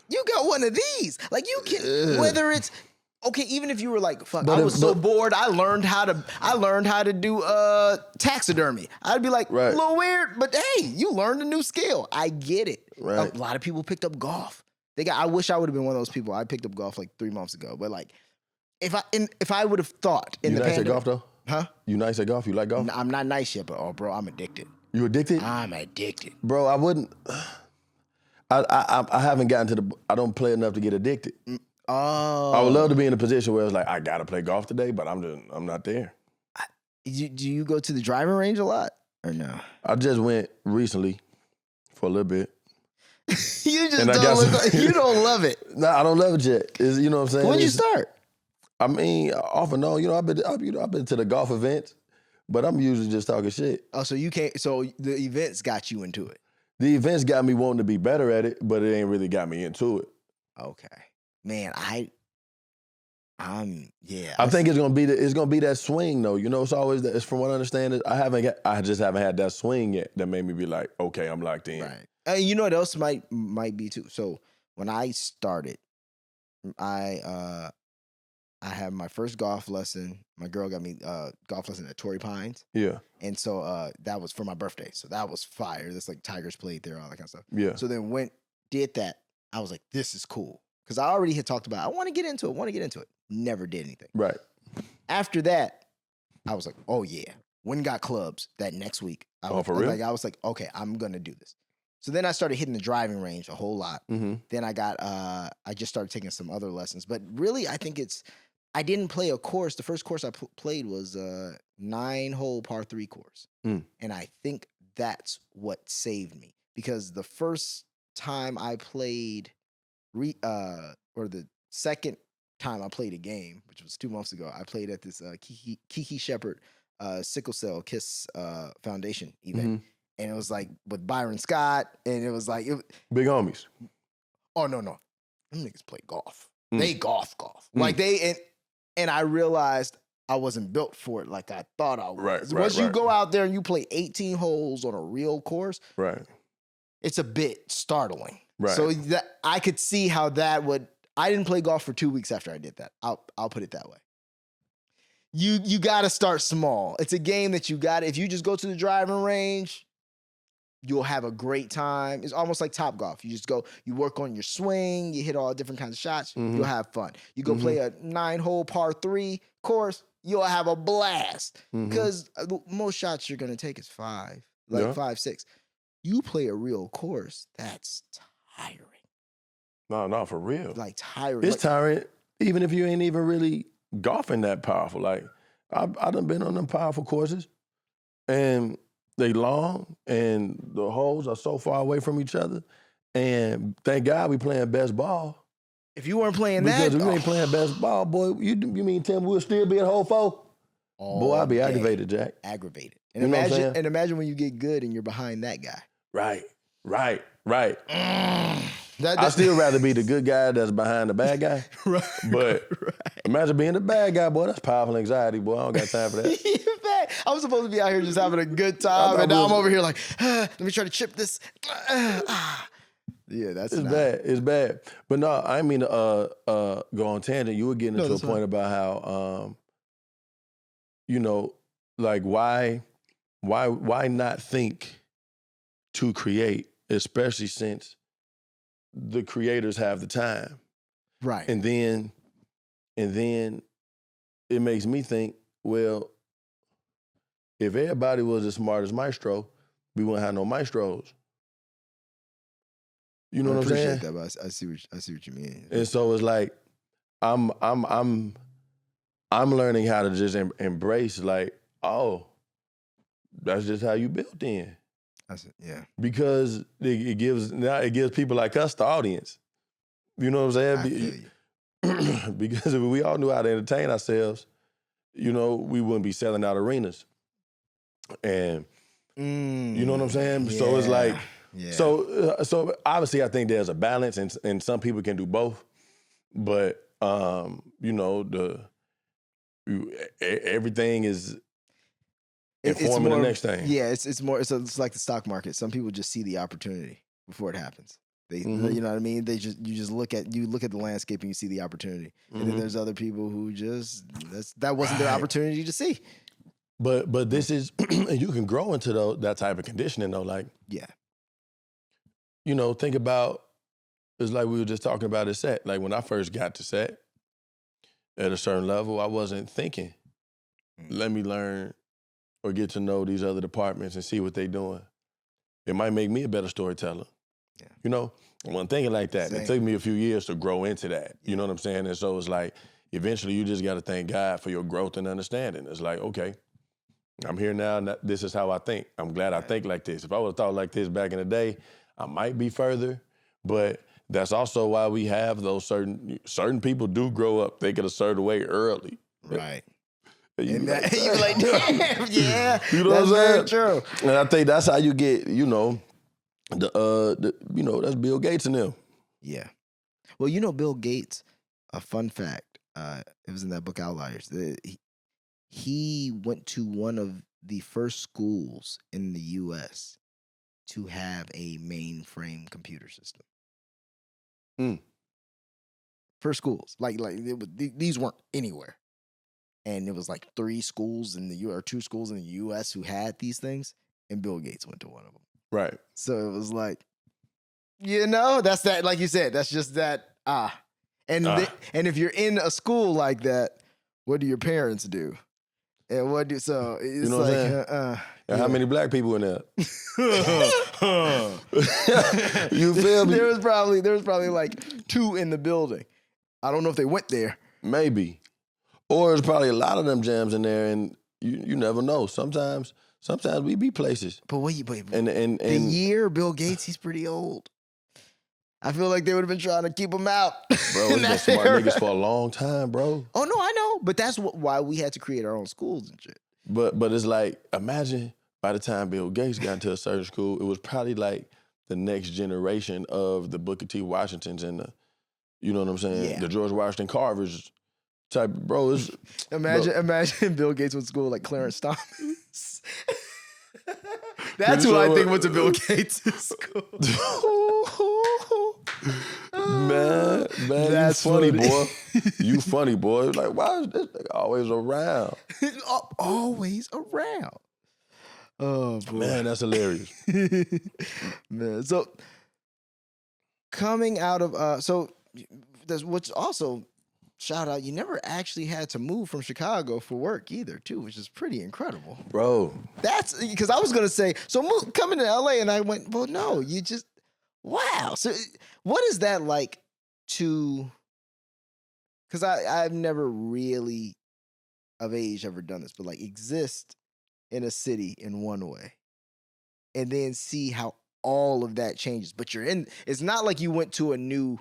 you got one of these. Like you can, whether it's okay, even if you were like, fuck, I was so bored, I learned how to do taxidermy. I'd be like, right. A little weird, but hey, you learned a new skill. I get it. Right. A lot of people picked up golf. I wish I would have been one of those people. I picked up golf like 3 months ago. But like, if I would have thought in you the nice pandemic, at golf though? Huh? You nice at golf? You like golf? I'm not nice yet, but bro, I'm addicted. You addicted? I'm addicted. Bro, I wouldn't. I haven't gotten to the. I don't play enough to get addicted. Oh, I would love to be in a position where it's like I gotta play golf today, but I'm not there. Do you go to the driving range a lot or no? I just went recently for a little bit. You just you don't love it. No, I don't love it yet. You know what I'm saying? When'd you start? I mean, off and on. You know, I've been to the golf events, but I'm usually just talking shit. Oh, so you can't. So the events got you into it. The events got me wanting to be better at it, but it ain't really got me into it. Okay, man. Yeah. I think it's gonna be that swing though. You know, it's always that. It's from what I understand. I just haven't had that swing yet that made me be like, okay, I'm locked in. Right. You know what else might be too. So when I started, I had my first golf lesson. My girl got me golf lesson at Torrey Pines. Yeah. And so that was for my birthday. So that was fire. That's like Tigers played there, all that kind of stuff. Yeah. So then did that. I was like, this is cool. Because I already had talked about, I want to get into it. Never did anything. Right. After that, I was like, oh yeah. Went and got clubs that next week. For real? I was like, okay, I'm going to do this. So then I started hitting the driving range a whole lot. Mm-hmm. Then I just started taking some other lessons. But really, I think I didn't play a course. The first course I played was a 9-hole par 3 course. Mm. And I think that's what saved me. Because the first time I played, or the second time I played a game, which was 2 months ago, I played at this Kiki Shepherd Sickle Cell KISS Foundation event. Mm-hmm. And it was like with Byron Scott, and it was like big homies. Oh no, them niggas play golf. Mm. They golf. Like and I realized I wasn't built for it like I thought I was. Right, Once you go out there and you play 18 holes on a real course, right, it's a bit startling. Right. So that I could see how that would. I didn't play golf for 2 weeks after I did that. I'll put it that way. You got to start small. It's a game that you got. If you just go to the driving range, you'll have a great time. It's almost like Top Golf. You just go, you work on your swing, you hit all different kinds of shots, you'll have fun. You go play a 9-hole par 3 course, you'll have a blast. Because most shots you're going to take is 5, 5, 6. you play a real course, that's tiring. No, for real. Like tiring. It's Like, tiring, even if you ain't even really golfing that powerful. Like, I done been on them powerful courses, and they long, and the holes are so far away from each other. And thank God we playing best ball. if you weren't playing Because that, if we ain't playing best ball, boy, you mean tell me we'll still be at hole 4? Boy, I'd be day. aggravated, Jack. Aggravated. And You know what I'm saying? imagine when you get good and you're behind that guy. Right. That, I'd still rather be the good guy that's behind the bad guy. right. But imagine being the bad guy, boy. That's powerful anxiety, boy. I don't got time for that. I was supposed to be out here just having a good time, and now I'm over here like, let me try to chip this. Yeah, that's It's not. bad. It's bad. But no, I didn't mean to go on tangent. You were getting into a point about how, like why not think to create, especially since the creators have the time. Right. And then it makes me think, well, if everybody was as smart as Maestro, we wouldn't have no Maestros. You know what I'm saying? I appreciate that, but I see what you mean. And so it's like I'm learning how to just embrace, like, oh, that's just how you built in. Yeah. Because it gives people like us the audience. You know what I'm saying? I feel you. Because if we all knew how to entertain ourselves, we wouldn't be selling out arenas. And you know what I'm saying? Yeah. So it's like, yeah. so obviously I think there's a balance, and some people can do both. But everything is informing the next thing. Yeah, it's like the stock market. Some people just see the opportunity before it happens. They, you know what I mean? You look at the landscape and you see the opportunity. And then there's other people who that wasn't their opportunity to see. But this is, and you can grow into that type of conditioning though. Like, yeah, think about, it's like we were just talking about at set. Like when I first got to set, at a certain level, I wasn't thinking, let me learn or get to know these other departments and see what they're doing. It might make me a better storyteller. Yeah. I wasn't thinking like that. Same. It took me a few years to grow into that. You know what I'm saying? And so it's like, eventually you just got to thank God for your growth and understanding. It's like, okay, I'm here now, and this is how I think. I'm glad I think like this. If I would have thought like this back in the day, I might be further, but that's also why we have those certain people do grow up thinking a certain way early. Right. You And you be like, damn, yeah, you know that's what I'm very saying? true. And I think that's how you get, that's Bill Gates and them. Yeah. Well, Bill Gates, a fun fact, it was in that book Outliers. He went to one of the first schools in the U.S. to have a mainframe computer system. First schools, like these weren't anywhere, and it was like 3 schools in the U or 2 schools in the U.S. who had these things, and Bill Gates went to one of them. Right. So it was like, that's that. Like you said, that's just that. And if you're in a school like that, what do your parents do? And what do so? It's You know what I'm like, and how many black people in there? You feel me? There was probably like 2 in the building. I don't know if they went there. Maybe. Or there's probably a lot of them jams in there, and you never know. Sometimes we be places. But wait, And the year Bill Gates, he's pretty old. I feel like they would have been trying to keep him out. Bro, it's been smart niggas for a long time, bro. Oh no, I know, but that's why we had to create our own schools and shit. But it's like, imagine by the time Bill Gates got into a certain school, it was probably like the next generation of the Booker T. Washingtons and the, you know what I'm saying? Yeah. The George Washington Carvers type, bro. Imagine Bill Gates went to school like Clarence Thomas. That's Pretty who sure I think went to Bill Gates' school. Man, That's you funny, funny. boy. You funny, boy. Like, why is this nigga always around? Always around. Oh boy, Man, that's hilarious. man. So coming out of there's what's also shout out, you never actually had to move from Chicago for work either, too, which is pretty incredible. Bro. That's because I was gonna say, so coming to LA, and I went, well, no, you just wow. So what is that like to? Because I've never really of age ever done this, but like exist in a city in one way, and then see how all of that changes. But you're in. It's not like you went to a new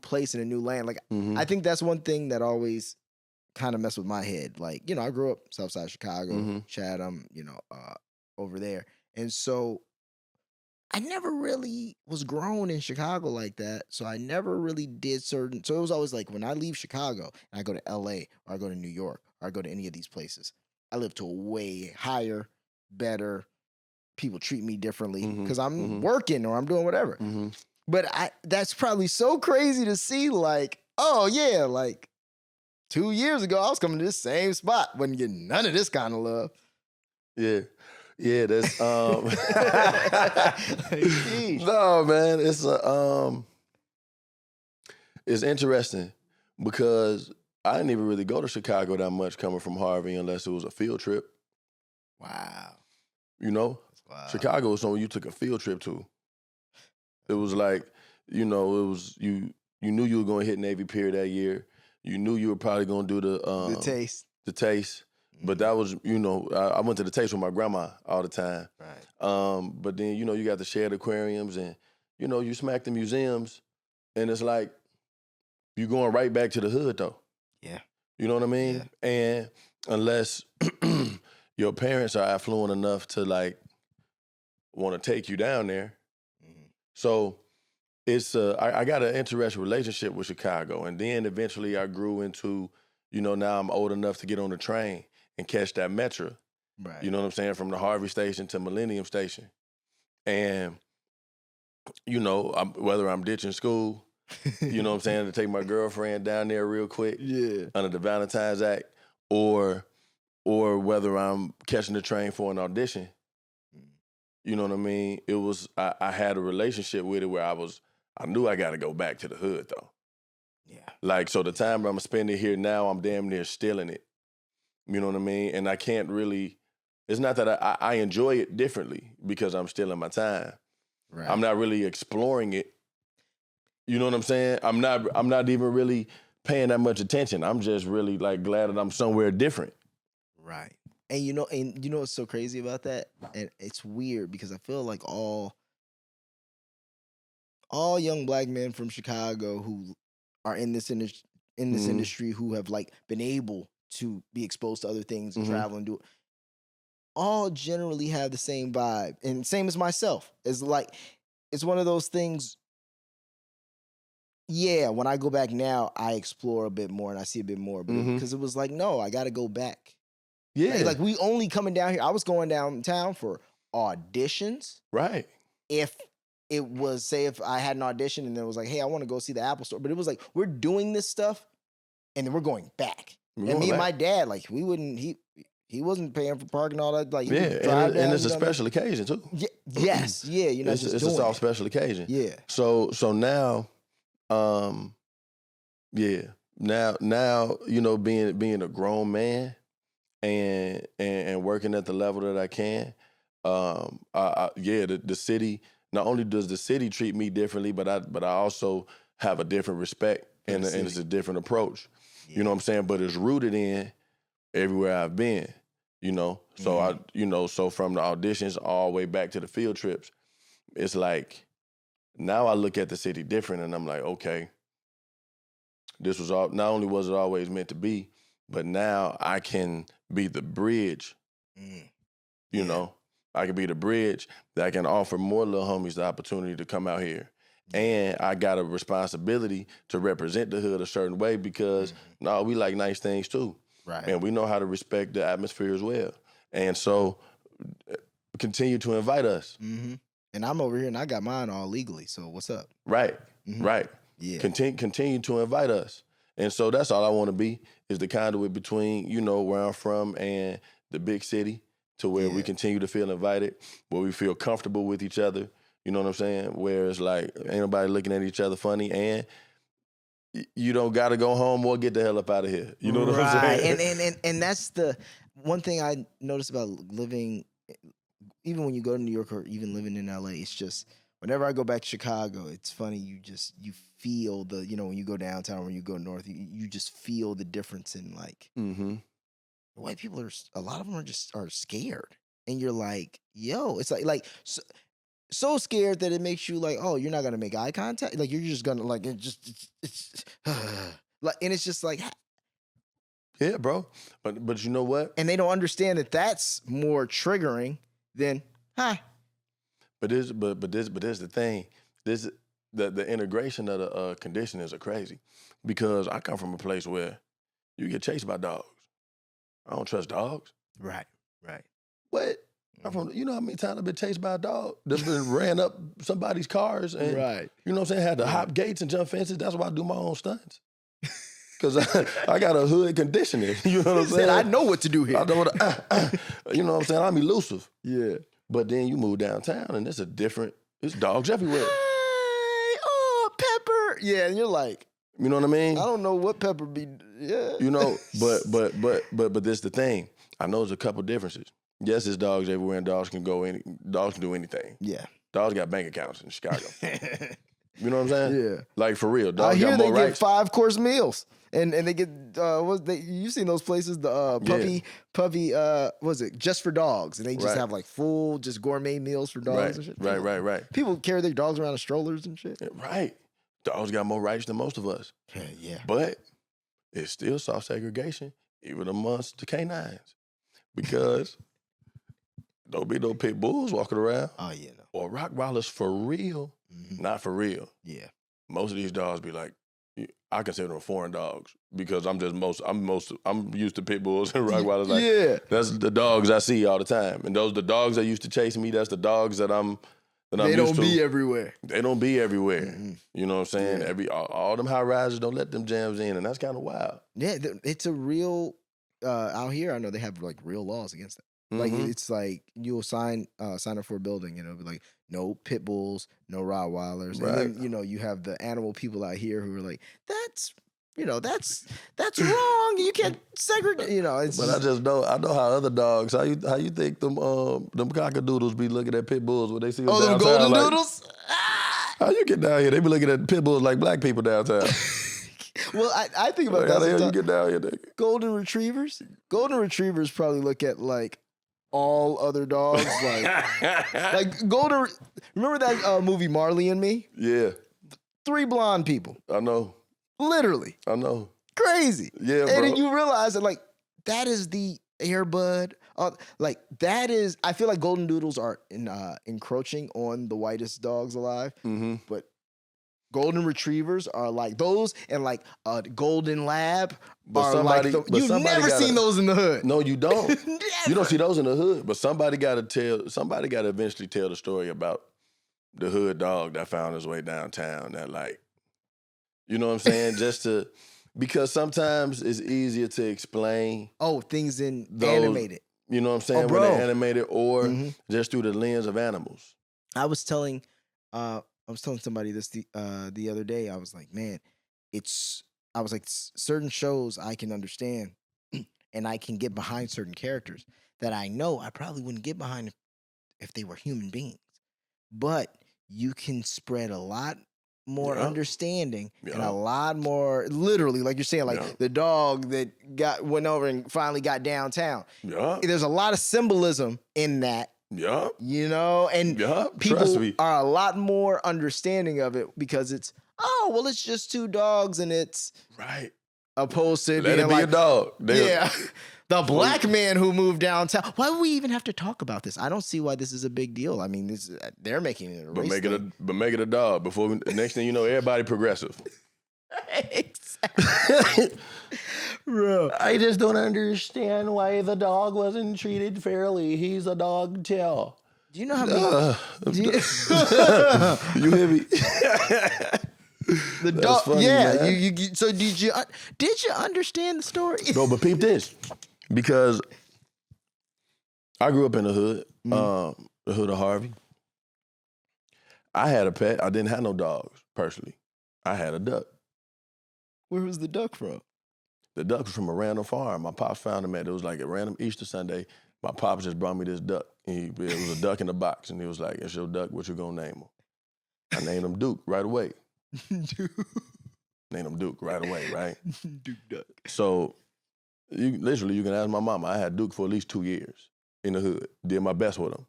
place in a new land. Like Mhm. I think that's one thing that always kind of messed with my head. Like, I grew up Southside Chicago, Mhm. Chatham, over there. And so I never really was grown in Chicago like that. So I never really did certain. So it was always like when I leave Chicago and I go to LA or I go to New York or I go to any of these places, I live to a way higher, better. People treat me differently Mhm. because I'm Mhm. working or I'm doing whatever. Mhm. But that's probably so crazy to see, like, oh yeah, like 2 years ago, I was coming to this same spot, wasn't getting none of this kind of love. Yeah. Yeah, that's Sheesh. no, man, it's interesting because I didn't even really go to Chicago that much coming from Harvey unless it was a field trip. Wow. Wow. Chicago was somewhere you took a field trip to. It was like, it was you knew you were going to hit Navy Pier that year. You knew you were probably going to do The taste. the taste. But that was, I went to the taste with my grandma all the time. Right. But then, you got the shared aquariums and, you smack the museums and it's like, you're going right back to the hood though. Yeah. You know what I mean? Yeah. And unless your parents are affluent enough to like want to take you down there. Mhm. So it's I got an interesting relationship with Chicago. And then eventually I grew into, now I'm old enough to get on the train and catch that Metro. Right. You know what I'm saying? From the Harvey station to Millennium station. And, whether I'm ditching school, you know what I'm saying, to take my girlfriend down there real quick Yeah. under the Valentine's Act, or whether I'm catching the train for an audition. You know what I mean? It was, I had a relationship with it where I knew I got to go back to the hood though. Yeah. Like, so the time I'm spending here now, I'm damn near still in it. You know what I mean? And I can't really, it's not that I enjoy it differently because I'm still in my time. Right. I'm not really exploring it. You know what I'm saying? I'm not even really paying that much attention. I'm just really like glad that I'm somewhere different. Right. And you know what's so crazy about that? And it's weird because I feel like all young black men from Chicago who are in this industry who have like been able to be exposed to other things and travel and do it, all generally have the same vibe. And same as myself. It's like it's one of those things. Yeah, when I go back now, I explore a bit more and I see a bit more. But because it was like, no, I got to go back. Yeah. Like we only coming down here. I was going downtown for auditions. Right. If it was, say, if I had an audition and then it was like, hey, I want to go see the Apple Store. But it was like, we're doing this stuff and then we're going back. And me and my dad, like, we wouldn't, he wasn't paying for parking, all that. Like, yeah, and it's a special occasion too. Yeah, yes, yeah, you're not it's just a doing soft it. special occasion. Yeah. So now, now being a grown man and working at the level that I can, the city. Not only does the city treat me differently, but I also have a different respect and it's a different approach. Yeah. You know what I'm saying? But it's rooted in everywhere I've been. So so from the auditions all the way back to the field trips, it's like now I look at the city different and I'm like, okay, this was all. Not only was it always meant to be, but now I can be the bridge. You know, I can be the bridge that can offer more little homies the opportunity to come out here. And I got a responsibility to represent the hood a certain way because we like nice things too. Right. And we know how to respect the atmosphere as well. And so continue to invite us. Mm-hmm. And I'm over here and I got mine all legally. So what's up? Right. Right. Yeah. Continue to invite us. And so that's all I want to be is the conduit between, where I'm from and the big city to where we continue to feel invited, where we feel comfortable with each other. You know what I'm saying? Where it's like ain't nobody looking at each other funny. And, you don't got to go home or get the hell up out of here. You know what I'm saying? And that's the one thing I noticed about living, even when you go to New York or even living in LA, it's just whenever I go back to Chicago, it's funny. You feel the, when you go downtown, when you go north, you just feel the difference in like, white people a lot of them are scared. And you're like, yo, it's like so scared that it makes you like, oh, you're not gonna make eye contact. Like you're just gonna like it's like, and it's just like, yeah, bro. But you know what? And they don't understand that that's more triggering than hi. But this the thing. The integration of the conditioners are crazy, because I come from a place where you get chased by dogs. I don't trust dogs. Right. What? I'm from, you know how many times I've been chased by a dog that's been ran up somebody's cars and, Right. you know what I'm saying, had to hop gates and jump fences. That's why I do my own stunts. Because I got a hood conditioning. You know what I'm saying? I know what to do here. I know what you know what I'm saying? I'm elusive. Yeah. But then you move downtown and it's dogs everywhere. Hey, oh, Pepper. Yeah, and you're like, you know what I mean? I don't know what Pepper be. Yeah. You know, but this the thing. I know there's a couple differences. Yes, there's dogs everywhere, and dogs can do anything. Yeah. Dogs got bank accounts in Chicago. You know what I'm saying? Yeah. Like for real. I Dogs hear got they more get rights. 5-course meals, and they get you've seen those places, the puppy was it just for dogs, and they just Right. have like full just gourmet meals for dogs and shit. Right. People carry their dogs around in strollers and shit. Right. Dogs got more rights than most of us. Yeah. But it's still soft segregation, even amongst the canines. Because don't be no pit bulls walking around. Oh yeah. No. Or Rottweilers for real. Not for real. Yeah. Most of these dogs be like, I consider them foreign dogs because I'm used to pit bulls and Rottweilers. Like, Yeah. that's the dogs I see all the time, and those the dogs that used to chase me. That's the dogs that I'm They used don't to. be everywhere. They don't be everywhere. Mm-hmm. You know what I'm saying? Yeah. All them high rises don't let them jams in, and that's kind of wild. Yeah, it's a real out here. I know they have like real laws against that. Like it's like you'll sign up for a building, and it'll be like no pit bulls, no Rottweilers, Right. and then you have the animal people out here who are like that's wrong. You can't segregate. It's But I know how other dogs. How you think them cockadoodles be looking at pit bulls when they see them them downtown? golden like, doodles. How you get down here? They be looking at pit bulls like black people downtown. Well, I think about Like, how the hell that. you get down here, nigga? Golden retrievers. Golden retrievers probably look at like all other dogs like golden. Remember that movie Marley and Me? Yeah, 3 blonde people, I know. literally I know. crazy. Yeah, And bro. then you realize that like that is the Airbud. Like that is. I feel like golden doodles are encroaching on the whitest dogs alive. Mm-hmm. But golden retrievers are like those, and like a golden lab But are like somebody you've never gotta- seen those in the hood. No, you don't. Never. You don't see those in the hood. But somebody got to eventually tell the story about the hood dog that found his way downtown. That like, you know what I'm saying? Because sometimes it's easier to explain. Oh, things in Those- animated. You know what I'm saying? Oh, when bro. they're animated or Mhm. just through the lens of animals. I was telling somebody this the other day. I was like, man, I was like, certain shows I can understand and I can get behind certain characters that I know I probably wouldn't get behind if they were human beings. But you can spread a lot more Yeah. understanding and Yeah. a lot more, literally, like you're saying, like Yeah. the dog that went over and finally got downtown. Yeah. There's a lot of symbolism in that. Yeah. And Yeah. people Trust me. are a lot more understanding of it because it's it's just 2 dogs and it's Right. opposed to Let being it be like a dog. yeah, the black man who moved downtown. Why would we even have to talk about this? I don't see why this is a big deal. I mean, they're making it a But race make it a dog. Next thing you know, everybody progressive. Exactly. Bro. I just don't understand why the dog wasn't treated fairly. He's a dog too. Do you know how many You hear me? the dog? funny, Yeah. man. You so did you understand the story? No, but peep this. Because I grew up in the hood, the hood of Harvey. I had a pet. I didn't have no dogs, personally. I had a duck. Where was the duck from? The duck was from a random farm. My pops found him at, it was like a random Easter Sunday. My pops just brought me this duck. It was a duck in a box. And he was like, it's your duck, what you gonna name him? I named him Duke right away. Named him Duke right away, right? Duke Duck. So, you can ask my mama. I had Duke for at least 2 years in the hood. Did my best with him.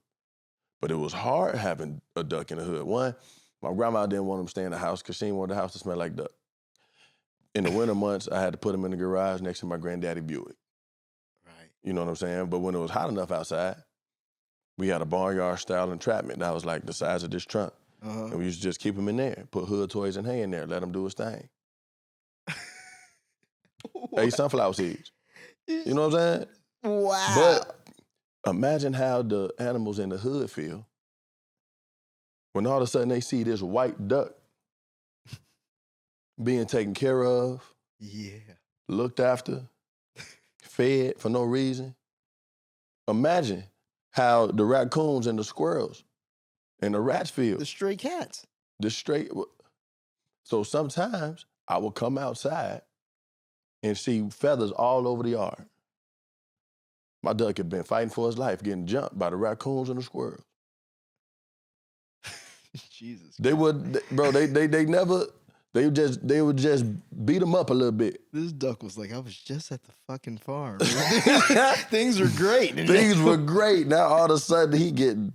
But it was hard having a duck in the hood. One, my grandma didn't want him to stay in the house because she didn't want the house to smell like duck. In the winter months, I had to put him in the garage next to my granddaddy Buick. Right. You know what I'm saying? But when it was hot enough outside, we had a barnyard style entrapment that was like the size of this trunk. And we used to just keep him in there, put hood toys and hay in there, let him do his thing. Ate sunflower seeds. You know what I'm saying? Wow. But imagine how the animals in the hood feel when all of a sudden they see this white duck being taken care of, looked after, fed for no reason. Imagine how the raccoons and the squirrels and the rats feel. The stray cats. So sometimes I will come outside and see feathers all over the yard. My duck had been fighting for his life, getting jumped by the raccoons and the squirrels. Jesus. They would, bro. They would just beat him up a little bit. This duck was like, I was just at the fucking farm. Things were great. Things were great. Now all of a sudden he getting.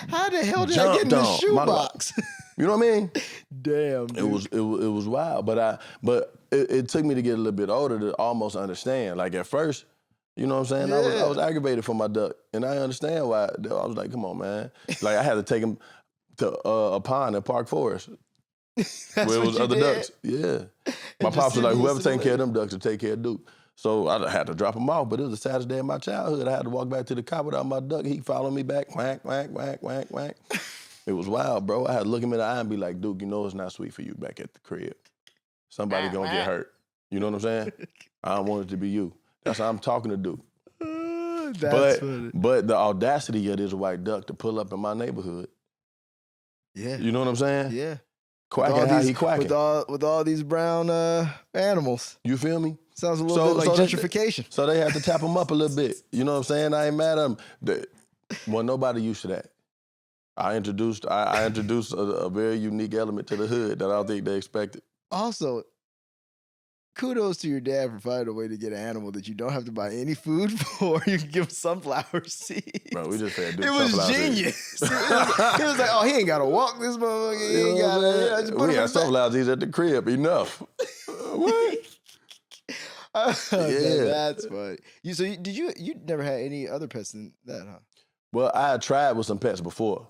How the hell did I get in the shoebox? You know what I mean? Damn. Dude. It was wild, but it took me to get a little bit older to almost understand. Like at first, you know what I'm saying? Yeah. I was aggravated for my duck, and I understand why. I was like, come on, man. Like I had to take him to a pond in Park Forest. Where it was other ducks. Yeah. My pops was like, whoever taking care of them ducks will take care of Duke. So I had to drop him off, but it was the saddest day of my childhood. I had to walk back to the car without my duck. He followed me back, quack, quack, quack, quack, quack. It was wild, bro. I had to look him in the eye and be like, Duke, you know it's not sweet for you back at the crib. Somebody gonna get hurt. You know what I'm saying? I don't want it to be you. That's how I'm talking to Duke. Funny. But the audacity of this white duck to pull up in my neighborhood. Yeah. You know what I'm saying? Yeah. Quacking how he quacking. With all these brown animals. You feel me? Sounds a little bit like gentrification. So they have to tap him up a little bit. You know what I'm saying? I ain't mad at him. Well, nobody used to that. I introduced a very unique element to the hood that I don't think they expected. Also, kudos to your dad for finding a way to get an animal that you don't have to buy any food for. You can give him sunflower seeds. Bro, we just had to do It was genius. He was like, oh, he ain't got to walk this motherfucker. He ain't got to. We had sunflower seeds at the crib. Enough. What? Yeah, that's funny. You never had any other pets than that, huh? Well, I had tried with some pets before.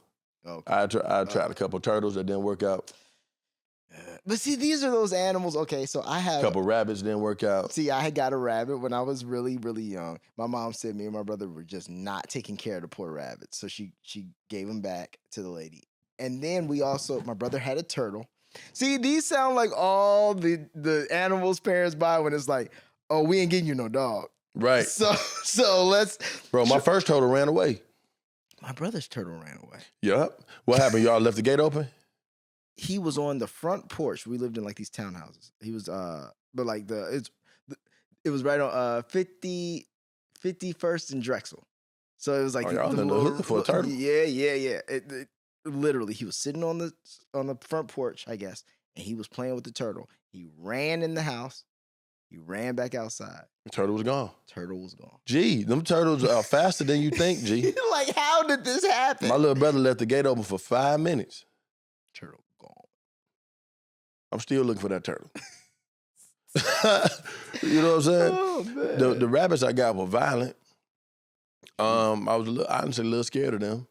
Okay. I tried a couple of turtles that didn't work out. But see, these are those animals. Okay, so I have A couple rabbits didn't work out. See, I had got a rabbit when I was really, really young. My mom said me and my brother were just not taking care of the poor rabbits, so she gave him back to the lady. And then my brother had a turtle. See, these sound like all the animals parents buy when it's like, oh, we ain't getting you no dog. Right. So let's. Bro, my first turtle ran away. My brother's turtle ran away. Yup. What happened? Y'all left the gate open? He was on the front porch. We lived in like these townhouses. He was but like it was right on 51st and Drexel. So it was like y'all in the hood for a turtle? Yeah. It literally, he was sitting on the front porch, I guess, and he was playing with the turtle. He ran in the house. He ran back outside. The turtle was gone. Turtle was gone. Gee, them turtles are faster than you think, G. Like, how did this happen? My little brother left the gate open for 5 minutes. Turtle gone. I'm still looking for that turtle. You know what I'm saying? Oh, man. The rabbits I got were violent. I was honestly a little scared of them.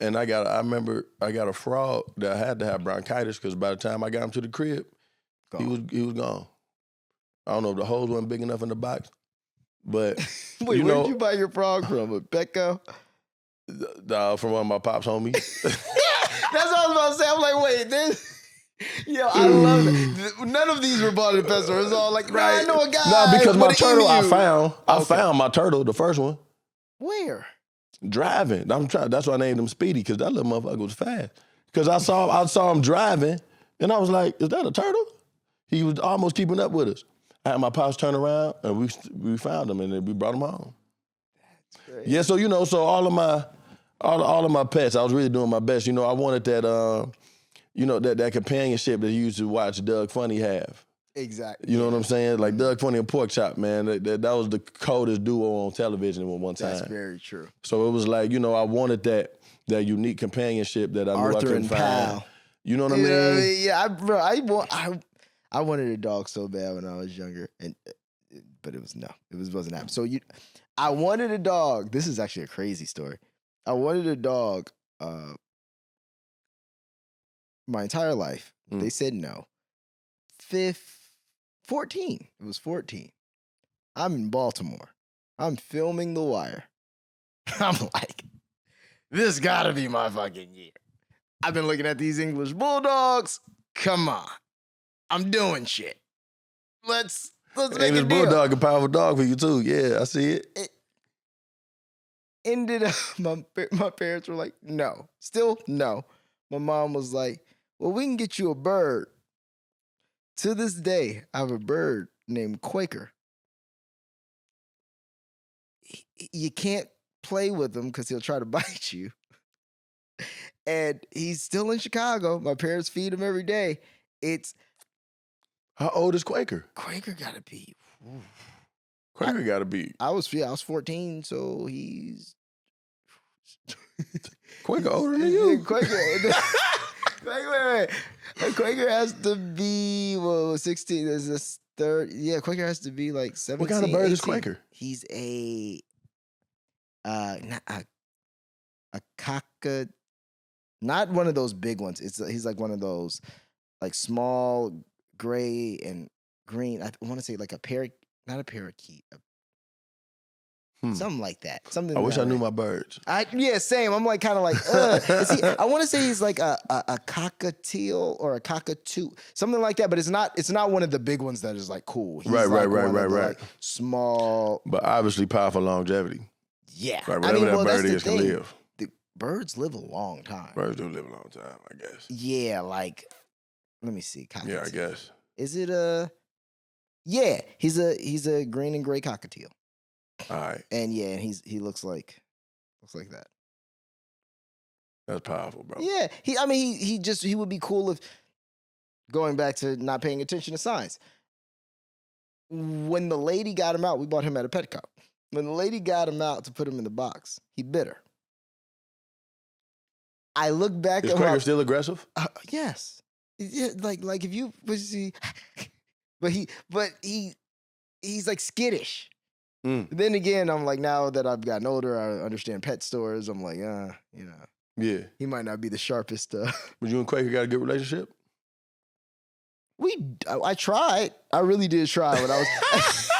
And I remember I got a frog that had to have bronchitis because by the time I got him to the crib, he was gone. I don't know if the holes weren't big enough in the box, but Wait, where did you buy your frog from? A Petco? From one of my pops' homies. That's what I was about to say. I'm like, wait, I love it. None of these were bought at a pet store. It's all like, right. I know a guy. No, because my turtle emu. I found my turtle, the first one. Where? Driving. That's why I named him Speedy, because that little motherfucker was fast. Because I saw him driving, and I was like, is that a turtle? He was almost keeping up with us. I had my pops turn around and we found him and then we brought him home. That's great. Yeah, so so all of my pets, I was really doing my best. I wanted that that companionship that you used to watch Doug Funny have. Exactly. You know what I'm saying? Like Doug Funny and Pork Chop, man. That was the coldest duo on television at one time. That's very true. So it was like, I wanted that unique companionship that I knew I couldn't find. Pal. You know what I mean? Yeah, I wanted a dog so bad when I was younger, but it wasn't happening. So I wanted a dog. This is actually a crazy story. I wanted a dog my entire life. They said no. 14. It was 14. I'm in Baltimore. I'm filming The Wire. I'm like, this gotta be my fucking year. I've been looking at these English Bulldogs. Come on. I'm doing shit. Let's make a deal. English Bulldog, a powerful dog for you too. Yeah, I see it. Ended up, my parents were like, no. Still no. My mom was like, well, we can get you a bird. To this day, I have a bird named Quaker. You can't play with him because he'll try to bite you. And he's still in Chicago. My parents feed him every day. How old is Quaker? Quaker gotta be. Quaker gotta be. I was 14, so he's Quaker older than you. Quaker has to be 16. There's this third. Yeah, Quaker has to be like 17. What kind of bird 18. is Quaker? He's not a cocker. Not one of those big ones. He's like one of those like small gray and green. I want to say like not a parakeet. Something like that. Something. I wish I knew my birds. Same. I'm like kind of like, I want to say he's like a cockatiel or a cockatoo, something like that. But it's not one of the big ones that is like cool. He's right. Like small, but obviously powerful longevity. Yeah, like whatever that bird is can live. The birds live a long time. Birds do live a long time, I guess. Yeah, like let me see. Cockatiel. Yeah, I guess. Is it a? Yeah, he's a green and gray cockatiel. All right. And he looks like that. That's powerful, bro. Yeah. He would be cool if, going back to not paying attention to signs. When the lady got him out, we bought him at a Petco. When the lady got him out to put him in the box, he bit her. I look back Is at Quaker still aggressive? Yes. Yeah, like if you see, but he's like skittish. Then again, I'm like, now that I've gotten older, I understand pet stores. I'm like, Yeah. He might not be the sharpest. But you and Quaker got a good relationship? I tried. I really did try when I was.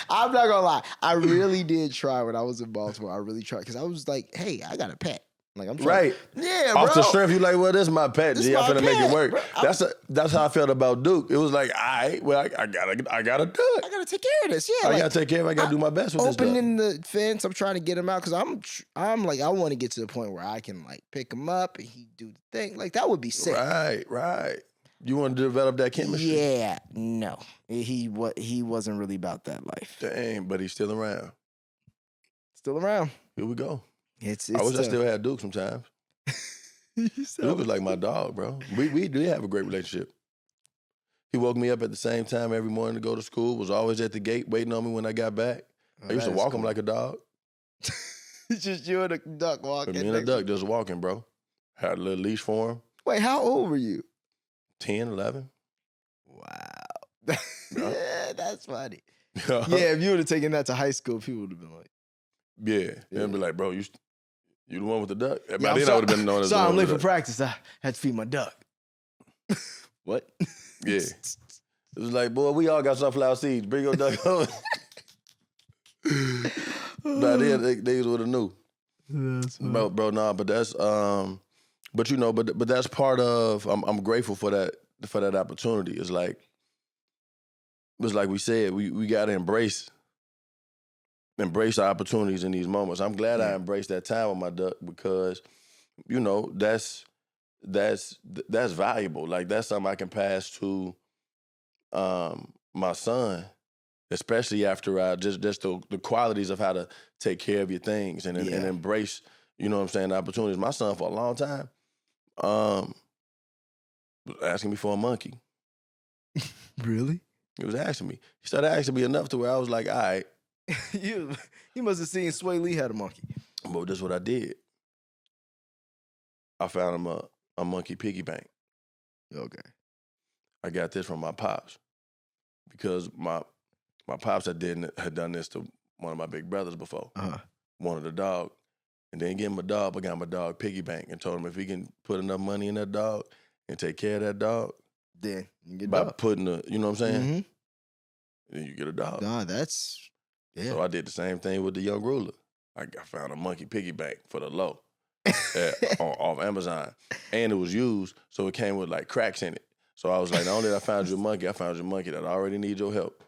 I'm not gonna lie. I really did try when I was in Baltimore. I really tried because I was like, hey, I got a pet. Like I'm trying. Right. Yeah, Off bro. the strength, you like, well, this is my pet. This G, I'm my finna make pet, it work. bro. That's how I felt about Duke. It was like, all right, well, I got a duck. I gotta take care of this. Yeah, I gotta take care of it. I gotta do my best with this duck. Opening the fence, I'm trying to get him out because I'm like, I want to get to the point where I can like pick him up and he do the thing. Like that would be sick. Right. You want to develop that chemistry? Yeah, no, he wasn't really about that life. Dang, but he's still around. Still around. Here we go. It's I wish I still had Duke sometimes. Duke was like my dog, bro. We do have a great relationship. He woke me up at the same time every morning to go to school, was always at the gate waiting on me when I got back. I used to walk him like a dog. It's just you and a duck walking. Me and a duck just walking, bro. Had a little leash for him. Wait, how old were you? 10, 11. Wow. Yeah, that's funny. Yeah, if you would have taken that to high school, people would have been like, yeah. They'd be like, bro, you the one with the duck? By yeah, then I would have been known as the sorry, one I'm with late the for duck. practice. I had to feed my duck. What? Yeah. It was like, boy, we all got sunflower seeds. Bring your duck home. By then, they would have knew. Bro, nah, but that's but that's part of. I'm grateful for that opportunity. It's like we said, we got to embrace the opportunities in these moments. I'm glad I embraced that time with my duck because, that's valuable. Like that's something I can pass to my son, especially after I just the qualities of how to take care of your things and embrace, you know what I'm saying, the opportunities. My son for a long time was asking me for a monkey. Really? He was asking me. He started asking me enough to where I was like, all right. you must have seen Sway Lee had a monkey. But this is what I did. I found him a monkey piggy bank. Okay. I got this from my pops because my pops had done this to one of my big brothers before. Wanted a dog, and then gave him a dog. I got him a dog piggy bank and told him if he can put enough money in that dog and take care of that dog, then you get a by dog. putting you know what I'm saying? Then you get a dog. Nah, that's So I did the same thing with the young ruler. I found a monkey piggy bank for the low off Amazon, and it was used, so it came with like cracks in it. So I was like, not only did I found you a monkey, I found you a monkey that already needs your help.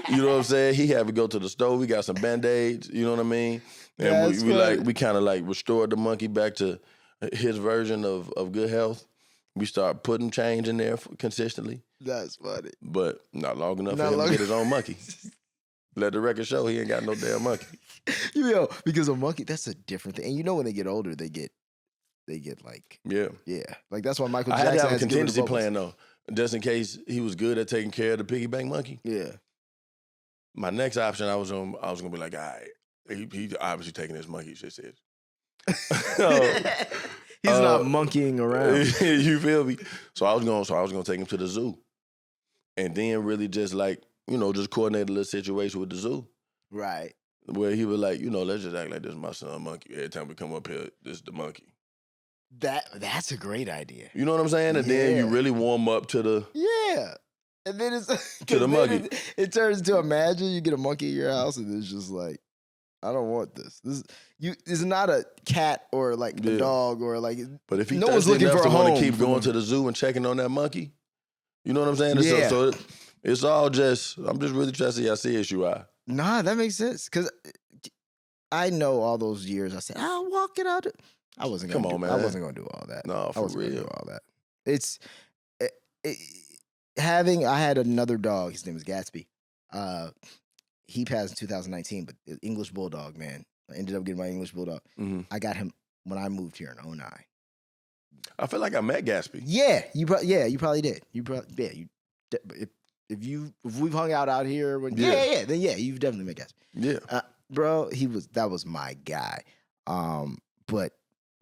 You know what I'm saying? He had to go to the store. We got some Band-Aids, you know what I mean? And we kind of like restored the monkey back to his version of good health. We started putting change in there consistently. That's funny. But not long enough for him to get his own monkey. Let the record show he ain't got no damn monkey. Because a monkey, that's a different thing. And you know when they get older, they get like like that's why Michael Jackson I had to have a has good contingency vocals. plan though, just in case he was good at taking care of the piggy bank monkey. Yeah. My next option, I was gonna be like, all right, he obviously taking his monkey shit serious. He's not monkeying around. You feel me? So I was gonna take him to the zoo, and then really just like just coordinate a little situation with the zoo. Right. Where he was like, let's just act like this is my son monkey. Every time we come up here, this is the monkey. That's a great idea. You know what I'm saying? And then you really warm up to the and then it's to the monkey. It turns into imagine you get a monkey in your house and it's just like, I don't want this. This is not a cat or like a dog or like. But if he no one's looking for a home, to keep going to the zoo and checking on that monkey, you know what I'm saying? Yeah. So it's all just. I'm just really trying to see how serious you are. Nah, that makes sense because I know all those years I said I'll walk it out. I wasn't gonna man. I wasn't gonna do all that. No, for I wasn't real. gonna do all that. It's I had another dog. His name was Gatsby. He passed in 2019, but English Bulldog, man. I ended up getting my English Bulldog. Mm-hmm. I got him when I moved here in 2009. I feel like I met Gatsby. Yeah, you probably did. If we've hung out here, then you've definitely met Gatsby. Yeah, bro, that was my guy. But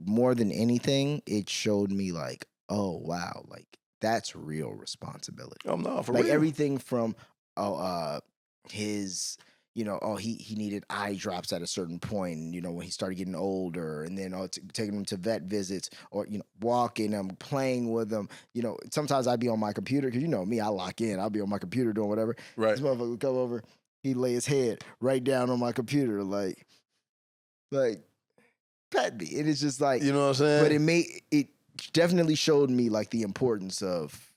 more than anything, it showed me like, oh wow, like that's real responsibility. Oh no, for like real. Everything from his. He needed eye drops at a certain point, and, when he started getting older, and then taking him to vet visits, or, walking him, playing with him. Sometimes I'd be on my computer, because me, I lock in. I'll be on my computer doing whatever. Right. This motherfucker would come over, he'd lay his head right down on my computer, like pet me. And it's just like, you know what I'm saying? But it definitely showed me, like, the importance of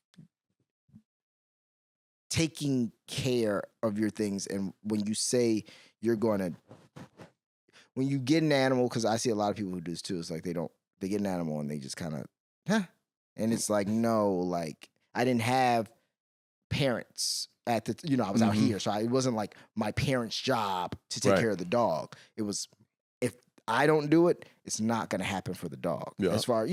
taking care of your things. And when you say when you get an animal, because I see a lot of people who do this too, it's like they get an animal and they just kind of, and it's like, no, like I didn't have parents at the, I was out here. So it wasn't like my parents' job to take care of the dog. It was, if I don't do it, it's not going to happen for the dog. Yeah. As far,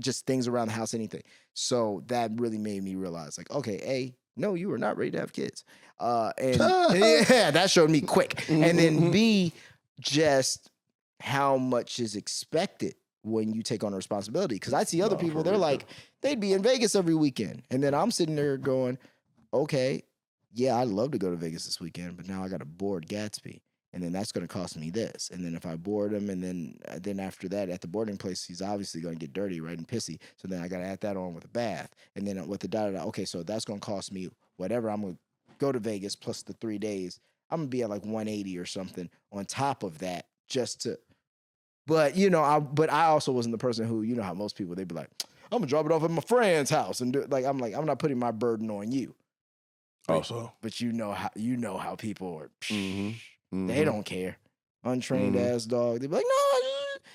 just things around the house, anything. So that really made me realize, like, okay, no, you are not ready to have kids. And that showed me quick. And then B, just how much is expected when you take on a responsibility. Because I see other people, they're like, they'd be in Vegas every weekend. And then I'm sitting there going, okay, yeah, I'd love to go to Vegas this weekend, but now I got to board Gatsby. And then that's going to cost me this. And then if I board him, and then after that, at the boarding place, he's obviously going to get dirty, right, and pissy. So then I got to add that on with a bath. And then with the okay, so that's going to cost me whatever. I'm going to go to Vegas plus the 3 days. I'm going to be at like 180 or something on top of that just to. But, I also wasn't the person who, how most people, they'd be like, I'm going to drop it off at my friend's house. And I'm not putting my burden on you. Also. But you know how people are. Mm-hmm. They don't care. Untrained ass dog. They be like, no,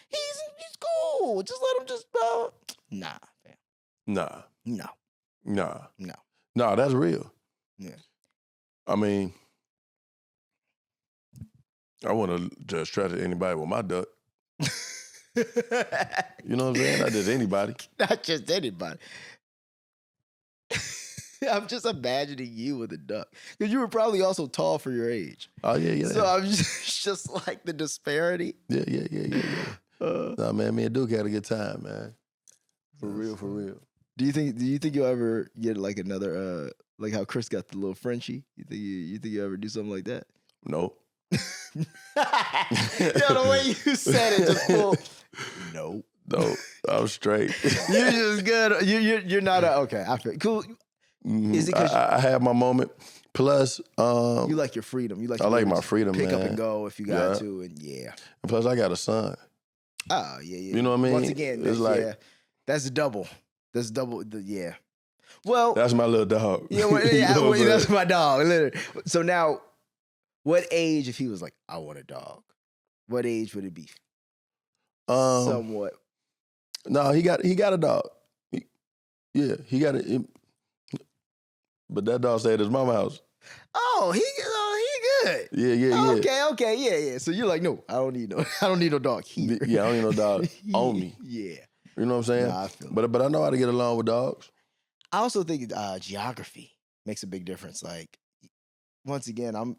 he's cool. Just let him just. Nah, man. Nah. No. Nah. No. Nah, that's real. Yeah. I mean, I wouldn't have just trusted anybody with my duck. You know what I'm saying? Not just anybody. Not just anybody. I'm just imagining you with a duck. Because you were probably also tall for your age. Oh, yeah. So I'm just like the disparity. Yeah. Nah, man, me and Duke had a good time, man. For real. Do you think you'll ever get like another like how Chris got the little Frenchie? You think you'll ever do something like that? Nope. Yo, the way you said it just full. Nope. No, I'm straight. You're just good. You're not okay. I feel cool. Is it because I have my moment. Plus, you like your freedom? You like I like my freedom, pick up man. and go if you got to, and yeah. And plus, I got a son. Oh yeah. You know what I mean? Once again, it's like that's double. That's double. Yeah. Well, that's my little dog. Yeah, that's my dog. Literally. So now, what age? If he was like, I want a dog, what age would it be? Somewhat. No, he got a dog. He got it. But that dog stayed at his mama's house. Oh, he good. Yeah. Okay, yeah. So you're like, no, I don't need no dog here. Yeah, I don't need no dog on me. Yeah. You know what I'm saying? Nah, I feel but I know how to get along with dogs. I also think geography makes a big difference. Like, once again, I'm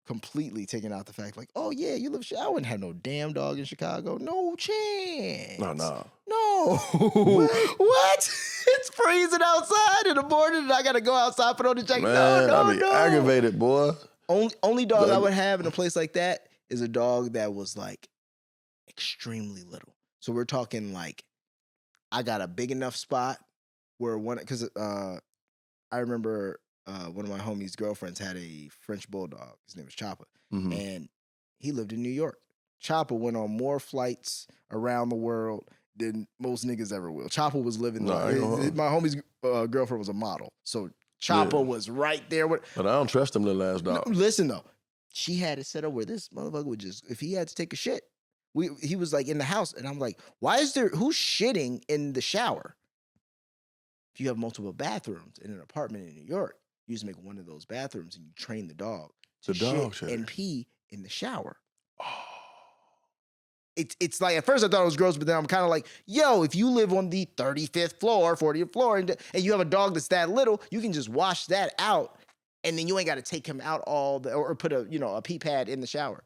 completely taking out the fact, like, oh yeah, you live. I wouldn't have no damn dog in Chicago. No chance. No. What? It's freezing outside in the morning, and I gotta go outside, put on the jacket. Man, No. I be aggravated, boy. Only dog I would have in a place like that is a dog that was like extremely little. So we're talking like I got a big enough spot where because I remember one of my homies' girlfriends had a French bulldog. His name was Chopper, and he lived in New York. Chopper went on more flights around the world than most niggas ever will. Chopper was living. My homie's girlfriend was a model, so Chopper was right there with. But I don't trust them little ass dogs. No, listen though, she had it set up where this motherfucker would just, if he had to take a shit, he was like in the house, and I'm like, who's shitting in the shower? If you have multiple bathrooms in an apartment in New York, you just make one of those bathrooms and you train the dog to shit and pee in the shower. Oh. It's like, at first I thought it was gross, but then I'm kind of like, yo, if you live on the 35th floor, 40th floor, and you have a dog that's that little, you can just wash that out, and then you ain't got to take him out or put a pee pad in the shower.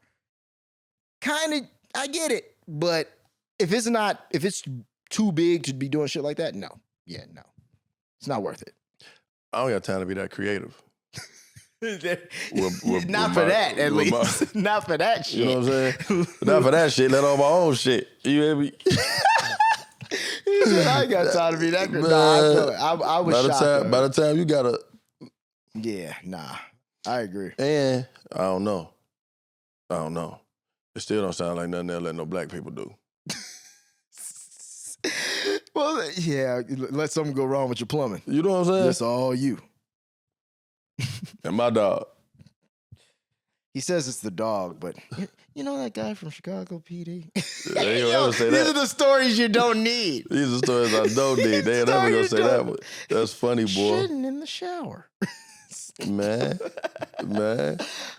Kind of, I get it, but if it's too big to be doing shit like that, no. Yeah, no. It's not worth it. I don't got time to be that creative. Not for that, at least. Not for that shit. You know what I'm saying? Not for that shit. Let on my own shit. You hear me? He said, I ain't got time to be that creative. Nah, I feel it. I was shocked. By the time you gotta. Yeah, nah. I agree. And I don't know. It still don't sound like nothing they'll let no black people do. Well, yeah, let something go wrong with your plumbing. You know what I'm saying? It's all you. And my dog. He says it's the dog, but you know that guy from Chicago P.D? They ain't ever say These that. are the stories you don't need. These are stories I don't need. They ain't ever gonna say that one. That's funny, boy. Shitting in the shower. Man.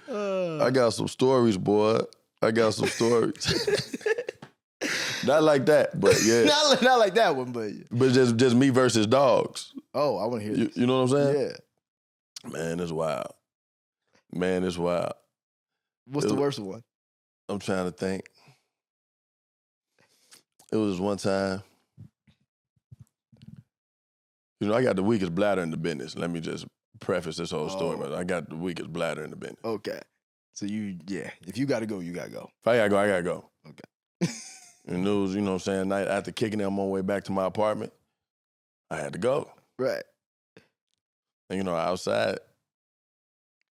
I got some stories, boy. Not like that, but yeah. not like that one, but just me versus dogs. Oh, I want to hear this. You know what I'm saying? Yeah. Man, it's wild. What's the worst one? I'm trying to think. It was one time. You know, I got the weakest bladder in the business. Let me just preface this whole story. But I got the weakest bladder in the business. Okay. So if you got to go, you got to go. If I got to go, I got to go. Okay. And it was, you know what I'm saying, night after kicking it on my way back to my apartment, I had to go. Right. And, you know, outside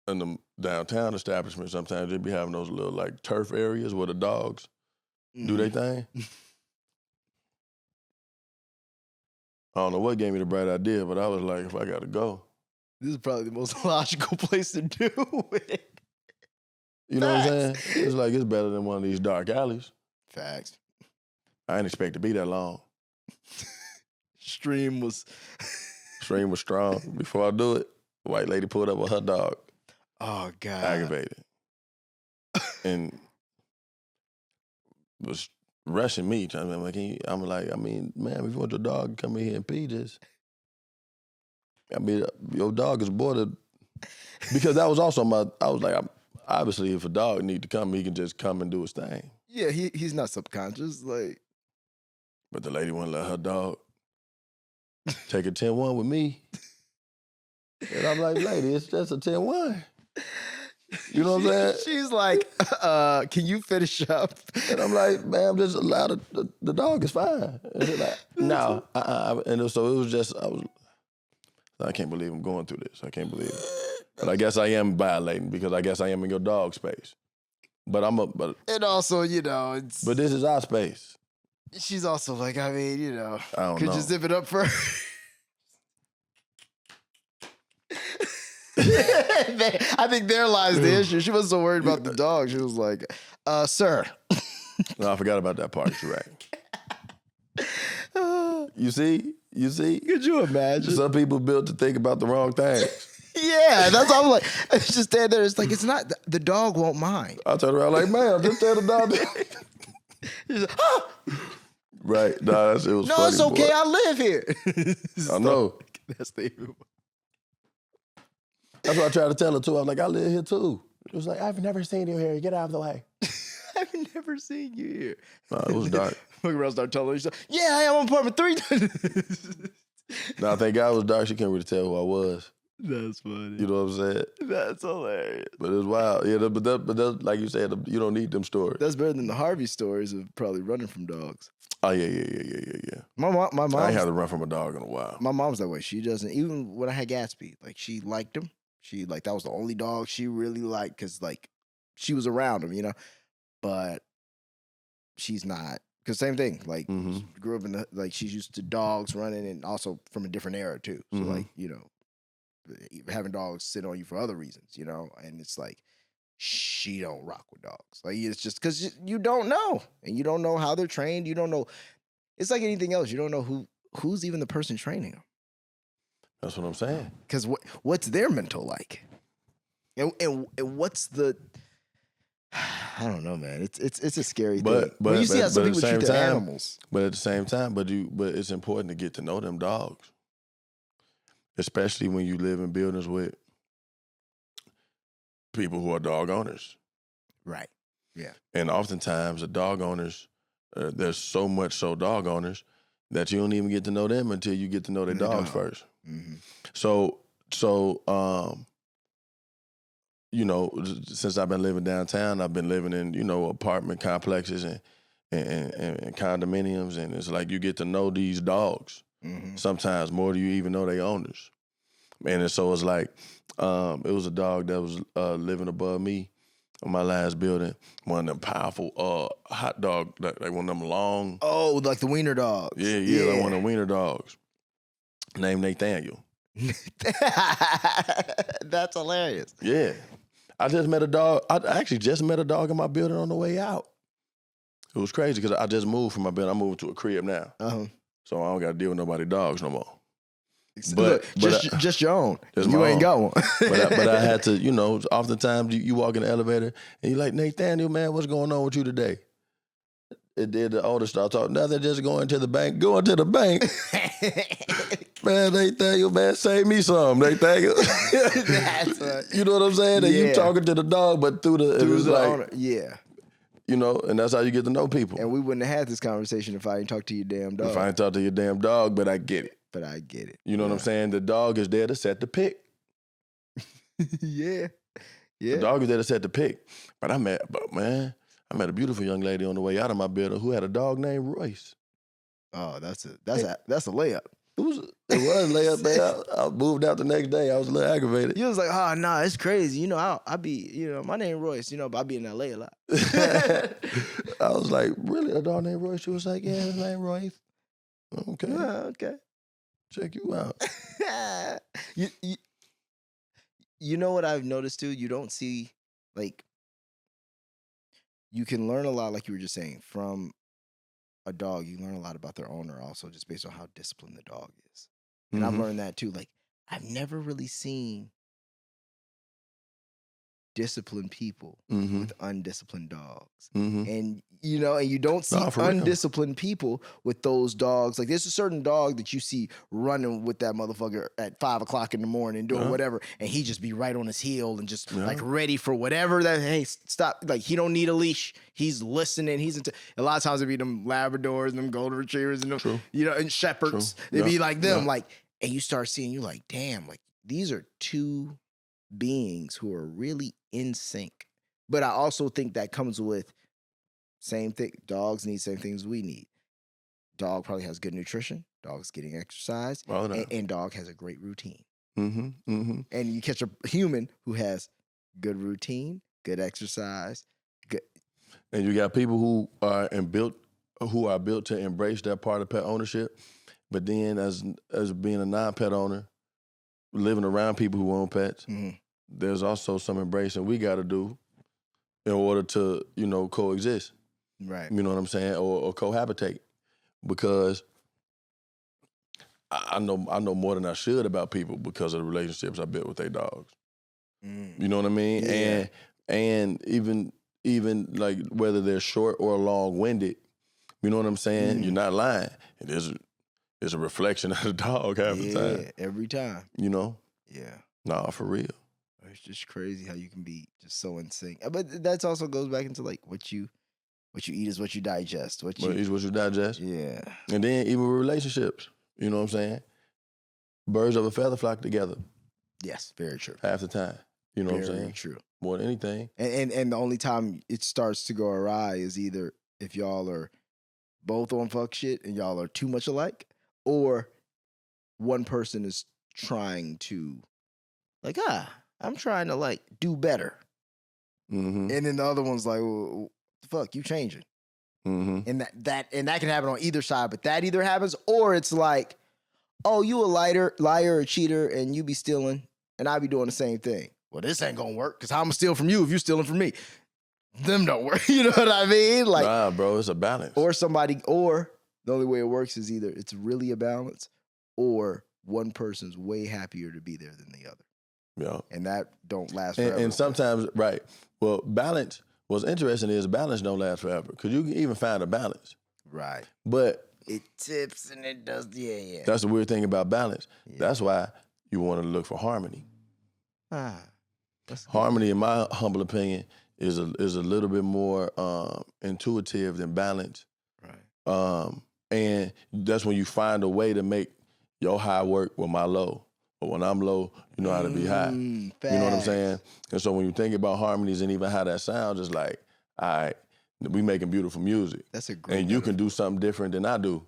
in the downtown establishment, sometimes they be having those little, like, turf areas where the dogs do their thing. I don't know what gave me the bright idea, but I was like, if I got to go. This is probably the most logical place to do it. You know what I'm saying? It's like, it's better than one of these dark alleys. Facts. I didn't expect to be that long. Stream was string was strong. Before I do it, white lady pulled up with her dog, Oh God. aggravated, and was rushing me. Trying to be like, I'm like, I mean, man, if you want your dog to come in here and pee, just, I mean, your dog is border. Because that was also I was like, obviously, if a dog need to come, he can just come and do his thing. Yeah, he's not subconscious. Like, But the lady wouldn't let her dog take a 10-1 with me. And I'm like, lady, it's just a 10-1. You know what I'm saying? She's like, can you finish up? And I'm like, ma'am, just allow the dog is fine. And she's like, no. And so it was just, I can't believe I'm going through this. I can't believe it. But I guess I am violating because I guess I am in your dog space. But And also, it's. But this is our space. She's also like, I mean, I don't could know. you zip it up for her? I think there lies the issue. She wasn't so worried about the dog. She was like, sir. No, I forgot about that part. You're right. You see? Could you imagine? Some people built to think about the wrong things. Yeah, that's what I'm like. It's just stand there. It's like, it's not, the dog won't mind. I turn around like, man, just tell the dog. She's like, ah! Right. Nah, it was No, funny, it's okay. boy. I live here. I know. That's the. That's what I tried to tell her, too. I was like, I live here, too. It was like, I've never seen you here. Get out of the way. I've never seen you here. No, it was dark. Look around, start telling her, yeah, I am on apartment 3. No, I think God was dark. She couldn't really tell who I was. That's funny. You know what I'm saying? That's hilarious. But it's wild. Yeah, but that, like you said, you don't need them stories. That's better than the Harvey stories of probably running from dogs. Oh, yeah. My mom. I ain't had to run from a dog in a while. My mom's that way. She doesn't, even when I had Gatsby, like, she liked him. That was the only dog she really liked because, like, she was around him, But she's not, because same thing. Like, she grew up in she's used to dogs running, and also from a different era too. So like, having dogs sit on you for other reasons, and it's like, she don't rock with dogs. Like, it's just because you don't know, and you don't know how they're trained. You don't know. It's like anything else. You don't know who's even the person training them. That's what I'm saying. Because what's their mental like, and what's the, I don't know, man. It's a scary thing. But when you see how some people treat their animals. But at the same time, but it's important to get to know them dogs, especially when you live in buildings with people who are dog owners. Right. Yeah. And oftentimes the dog owners, there's so much so dog owners that you don't even get to know them until you get to know their dogs first. Mm-hmm. So since I've been living downtown, I've been living in, apartment complexes and condominiums, and it's like you get to know these dogs sometimes more than you even know their owners. And so it's like, it was a dog that was living above me in my last building, one of them powerful hot dog, like one of them long. Oh, like the wiener dogs. Yeah, like one of the wiener dogs. Named Nathaniel. That's hilarious. Yeah. I just met a dog. I actually just met a dog in my building on the way out. It was crazy because I just moved from my building. I moved to a crib now. Uh-huh. So I don't got to deal with nobody's dogs no more. But just your own. Just you my ain't own. got one. but I had to, oftentimes you walk in the elevator and you're like, Nathaniel, man, what's going on with you today? And then the older start talking, now they're just going to the bank. Going to the bank? Man, Nathaniel, man, save me some, Nathaniel. That's right. You know what I'm saying? And you talking to the dog, but through the owner. Yeah. And that's how you get to know people. And we wouldn't have had this conversation if I didn't talk to your damn dog. If I ain't talk to your damn dog, but I get it. You know what I'm saying? The dog is there to set the pick. Yeah. The dog is there to set the pick. But I met a beautiful young lady on the way out of my building who had a dog named Royce. Oh, that's a layup. It was a layup, man. I moved out the next day. I was a little aggravated. You was like, oh, nah, it's crazy. I be, my name Royce, but I be in LA a lot. I was like, really? A dog named Royce? She was like, yeah, his name Royce. Okay. Okay. Check you out. You know what I've noticed too? You don't see, like, you can learn a lot, like you were just saying, from a dog. You learn a lot about their owner also, just based on how disciplined the dog is. And I've learned that too. Like, I've never really seen disciplined people with undisciplined dogs. And and you don't see for real. undisciplined people with those dogs. Like, there's a certain dog that you see running with that motherfucker at 5 o'clock in the morning doing whatever, and he just be right on his heel and just like ready for whatever that, hey, stop. Like, he don't need a leash. He's listening. He's into, a lot of times it be them Labradors and them Golden Retrievers and them, and Shepherds. It'd be like them. Like, and you start seeing, you like, damn, like, these are two beings who are really in sync. But I also think that comes with same thing. Dogs need same things we need. Dog probably has good nutrition. Dog's getting exercise. And dog has a great routine. And you catch a human who has good routine, good exercise, good. And you got people who are built to embrace that part of pet ownership. But then as being a non-pet owner, living around people who own pets, there's also some embracing we got to do in order to, coexist. Right. You know what I'm saying? Or cohabitate. Because I know more than I should about people because of the relationships I built with their dogs. You know what I mean? Yeah. And even like whether they're short or long-winded, you know what I'm saying? You're not lying. It is a reflection of the dog half the time. Yeah, every time. Yeah. Nah, for real. It's just crazy how you can be just so in sync. But that also goes back into like what you eat is what you digest. What you eat what you digest. Yeah. And then even with relationships, you know what I'm saying? Birds of a feather flock together. Yes, very true. Half the time. You know what I'm saying? Very true. More than anything. And the only time it starts to go awry is either if y'all are both on fuck shit and y'all are too much alike, or one person is trying to like, I'm trying to like do better. And then the other one's like, well, fuck, you changing. And that can happen on either side, but that either happens or it's like, oh, you a liar or cheater and you be stealing and I be doing the same thing. Well, this ain't gonna work because how I'm gonna steal from you if you stealing from me? Them don't work. You know what I mean? Like, nah, bro, it's a balance. Or the only way it works is either it's really a balance or one person's way happier to be there than the other. Yeah. And that don't last forever. And sometimes, right. Well, balance, what's interesting is balance don't last forever because you can even find a balance. Right. But it tips and it does, yeah. That's the weird thing about balance. Yeah. That's why you want to look for harmony. Harmony, in my humble opinion, is a little bit more intuitive than balance. Right. And that's when you find a way to make your high work with my low. But when I'm low, you know how to be high. Facts. You know what I'm saying? And so when you think about harmonies and even how that sounds, it's like, all right, we making beautiful music. That's a great And you can do something different than I do.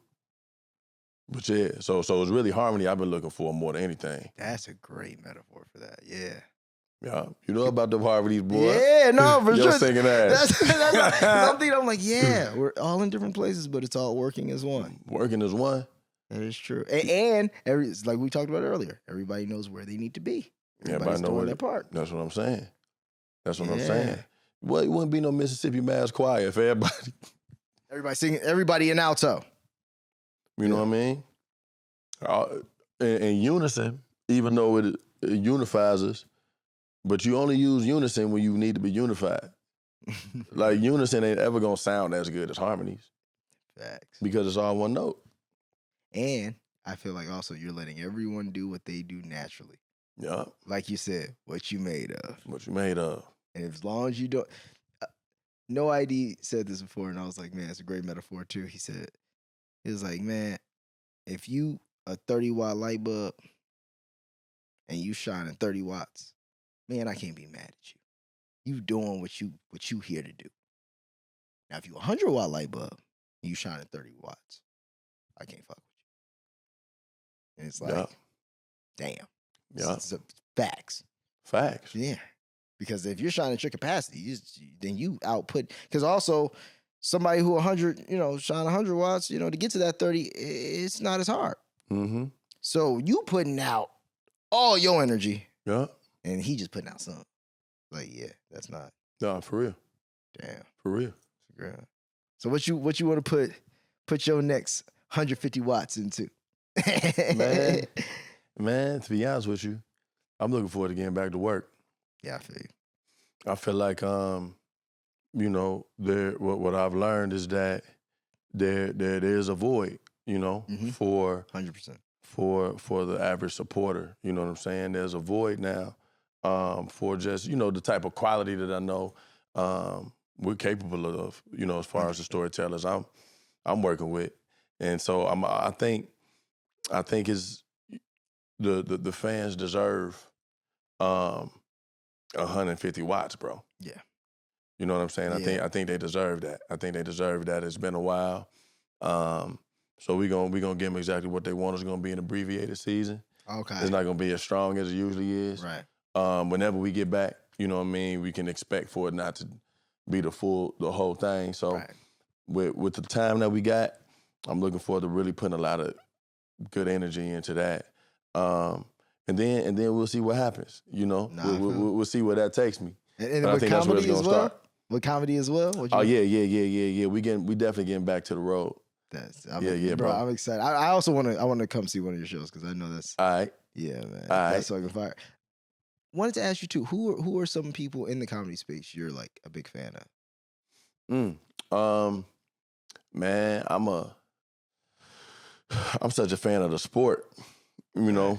But yeah, so it's really harmony I've been looking for more than anything. That's a great metaphor for that, yeah. Yeah, you know about the harmonies, boy. Yeah, no, for sure. Singing ass. I'm like, yeah, we're all in different places, but it's all working as one. Working as one. That is true. And like we talked about earlier, everybody knows where they need to be. Everybody's doing their part. That's what I'm saying. I'm saying. Well, it wouldn't be no Mississippi Mass Choir if everybody singing, everybody in alto. You know what I mean? In unison, even though it unifies us, but you only use unison when you need to be unified. Like unison ain't ever gonna sound as good as harmonies. Facts. Because it's all one note. And I feel like also you're letting everyone do what they do naturally. Yeah. Like you said, what you made of. What you made of. And as long as you don't... No ID said this before, and I was like, man, it's a great metaphor too. He was like, man, if you a 30-watt light bulb and you shining 30 watts, man, I can't be mad at you. You doing what you here to do. Now, if you a 100-watt light bulb and you shining 30 watts, I can't fuck with you. And it's like, damn. Yeah. It's facts. Facts. Yeah. Because if you're shining at your capacity, then you output. Because also, somebody who 100, shine 100 watts, to get to that 30, it's not as hard. Mm-hmm. So you putting out all your energy. Yeah. And he just putting out some. Like, yeah, that's not. No, for real. Damn. For real. So what you want to put your next 150 watts into? Man, to be honest with you, I'm looking forward to getting back to work. Yeah, I feel you. I feel like, what I've learned is that there's a void, for 100%. for the average supporter. You know what I'm saying? There's a void now for just, the type of quality that I know we're capable of, as far as the storytellers I'm working with. And so I think is the fans deserve 150 watts, bro. Yeah. You know what I'm saying? Yeah. I think they deserve that. It's been a while. So we're gonna give them exactly what they want. It's gonna be an abbreviated season. Okay. It's not gonna be as strong as it usually is. Right. Whenever we get back, we can expect for it not to be the whole thing. So Right. with the time that we got, I'm looking forward to really putting a lot of good energy into that. And then we'll see what happens. We'll see where that takes me. And I with think that's where it's comedy as gonna well? start. With comedy as well? Oh yeah. We definitely getting back to the road. Bro. I'm excited. I also want to come see one of your shows because I know that's All right. yeah, man. All right. That's fucking fire. Wanted to ask you too. Who are some people in the comedy space you're like a big fan of? Man, I'm such a fan of the sport. That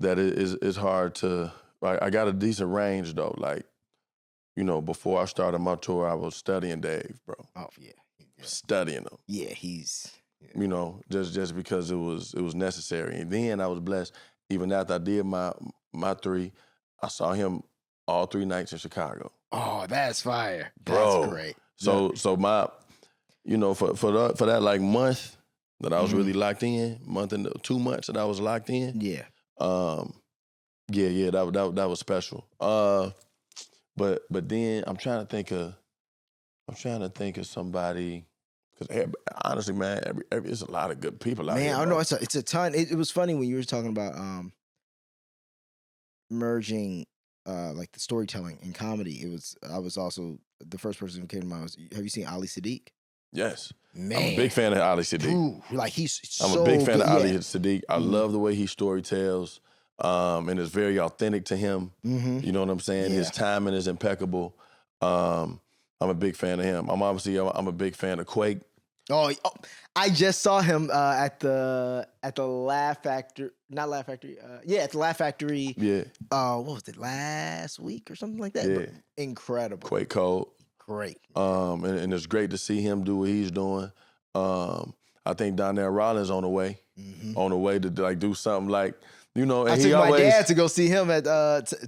it's hard to. I got a decent range though. Like, before I started my tour, I was studying Dave, bro. Oh yeah. Studying him. Yeah, he's. Just because it was necessary. And then I was blessed. Even after I did my 3, I saw him all 3 nights in Chicago. Oh, that's fire, Bro. That's great. So my, for that like month that I was really locked in, month and 2 months that I was locked in. Yeah. That was special. But then I'm trying to think of somebody. Because honestly, man, it's a lot of good people out here. Man, I know it's a ton. It was funny when you were talking about merging like the storytelling and comedy. I was also the first person who came to mind was, have you seen Ali Sadiq? Yes. Man, I'm a big fan of Ali Sadiq. Dude, like I'm a big fan of Ali Sadiq. I love the way he storytells, and it's very authentic to him. You know what I'm saying? Yeah. His timing is impeccable. I'm a big fan of him. I'm a big fan of Quake. Oh, I just saw him at the Laugh Factory, not Laugh Factory. At the Laugh Factory. Yeah. What was it, last week or something like that? Yeah. But incredible. Quake Code. Great. And it's great to see him do what he's doing. I think Donnell Rollins on the way to like do something like, and I took my dad to go see him at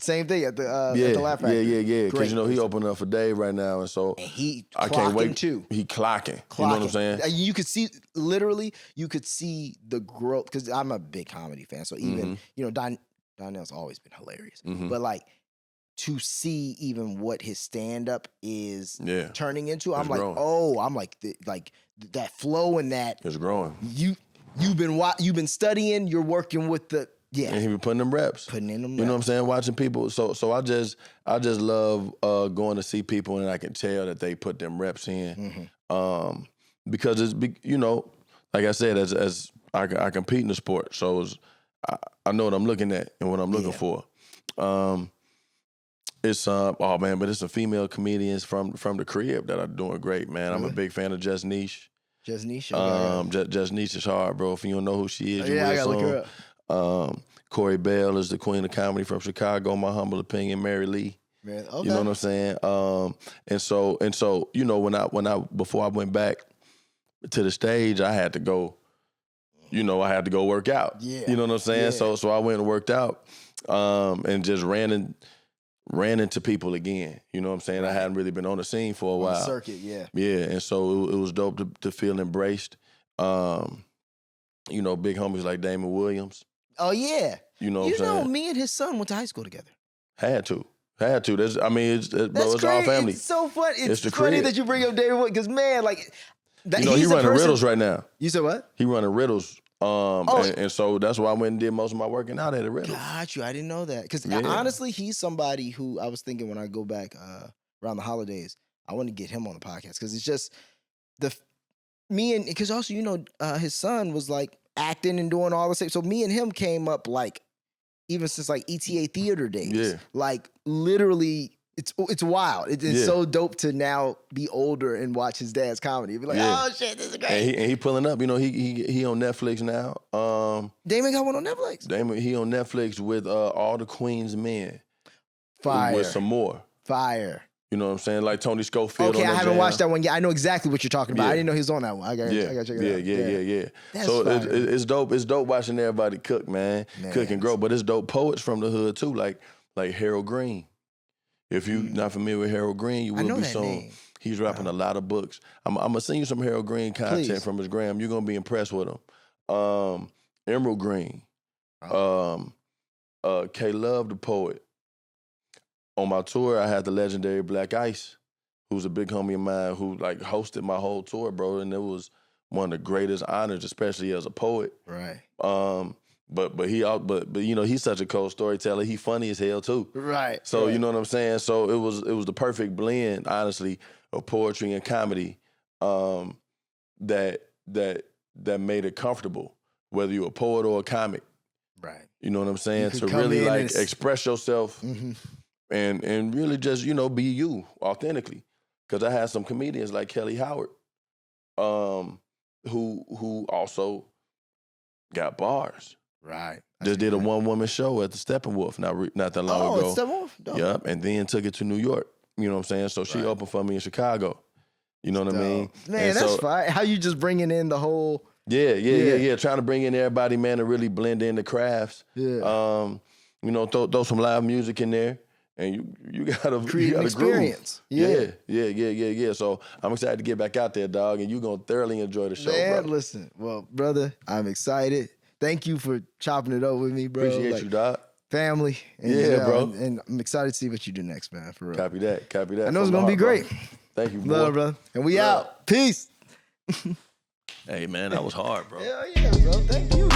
same thing at the Laugh Factory. Yeah. Because he opened up for Dave right now, and so And he I can't wait. too. He clocking. You know what I'm saying? You could see the growth because I'm a big comedy fan. So even Donnell's always been hilarious, but like to see even what his stand up is turning into, I'm like, growing. That flow and that It's growing. You've been studying. You're working with the. Yeah. And he be putting them reps. You know what I'm saying? Watching people. So I just love going to see people and I can tell that they put them reps in. Because it's, like I said, as I compete in the sport. So I know what I'm looking at and what I'm looking for. It's but it's some female comedians from the crib that are doing great, man. I'm a big fan of Just Niche. Just Niche. Just Niche is hard, bro. If you don't know who she is, you I will gotta look her soon. up. Corey Bell is the queen of comedy from Chicago, my humble opinion. Mary Lee. Man, okay. You know what I'm saying? And so, when I before I went back to the stage, I had to go, I had to go work out. Yeah. You know what I'm saying? Yeah. So I went and worked out, and just ran into people again. You know what I'm saying? Right. I hadn't really been on the scene for a while. On the circuit, yeah. Yeah, and so it was dope to feel embraced. Big homies like Damon Williams. Oh yeah. You know what I'm saying? Me and his son went to high school together. Had to. It's all family. It's so funny. It's the funny crib. that you bring up David Wood because man, like he running Riddles right now. You said what? He running Riddles. And so that's why I went and did most of my working out at the Riddles. Got you. I didn't know that. Because honestly, he's somebody who I was thinking when I go back around the holidays, I want to get him on the podcast because it's just because also, his son was like acting and doing all the same. So me and him came up like, even since like ETA theater days. Yeah. Like literally, it's wild. It's so dope to now be older and watch his dad's comedy. Be like, oh shit, this is great. And he pulling up. He on Netflix now. Damon got one on Netflix. Damon, he on Netflix with All the Queen's Men. Fire. With some more. Fire. You know what I'm saying? Like Tony Schofield. Okay, on I haven't watched that one yet. I know exactly what you're talking about. Yeah. I didn't know he was on that one. I gotta check it out. Yeah. That's So fire. it's dope. It's dope watching everybody cook, man. Cook and grow. But it's dope poets from the hood too, like Harold Green. If you're not familiar with Harold Green, you will be soon. Name. He's rapping a lot of books. I'm gonna send you some Harold Green content from his gram. You're gonna be impressed with him. Emerald Green. K Love the poet. On my tour, I had the legendary Black Ice, who's a big homie of mine who like hosted my whole tour, bro. And it was one of the greatest honors, especially as a poet. Right. But he's such a cold storyteller. He funny as hell too. Right. So you know what I'm saying? So it was the perfect blend, honestly, of poetry and comedy that made it comfortable, whether you're a poet or a comic. Right. You know what I'm saying? To come really in like and express yourself and really just, be you authentically. Because I had some comedians like Kelly Howard, who also got bars. Right. Just did a one-woman show at the Steppenwolf not that long ago. Oh, Steppenwolf? Dope. Yep, and then took it to New York. You know what I'm saying? So she opened for me in Chicago. You know what I mean? Man, and that's fine. How you just bringing in the whole... Yeah. Trying to bring in everybody, man, to really blend in the crafts. Yeah. Throw some live music in there. And you gotta create an experience. Groove. Yeah. So I'm excited to get back out there, dog, and you're gonna thoroughly enjoy the show, man, bro. Listen, well, brother, I'm excited. Thank you for chopping it up with me, bro. Appreciate you, dog. Family. And, bro. And I'm excited to see what you do next, man, for real. Copy that. I know it's gonna be great. Bro. Thank you, boy. Love, brother. And we out. Peace. Hey, man, that was hard, bro. Hell yeah, bro. Thank you.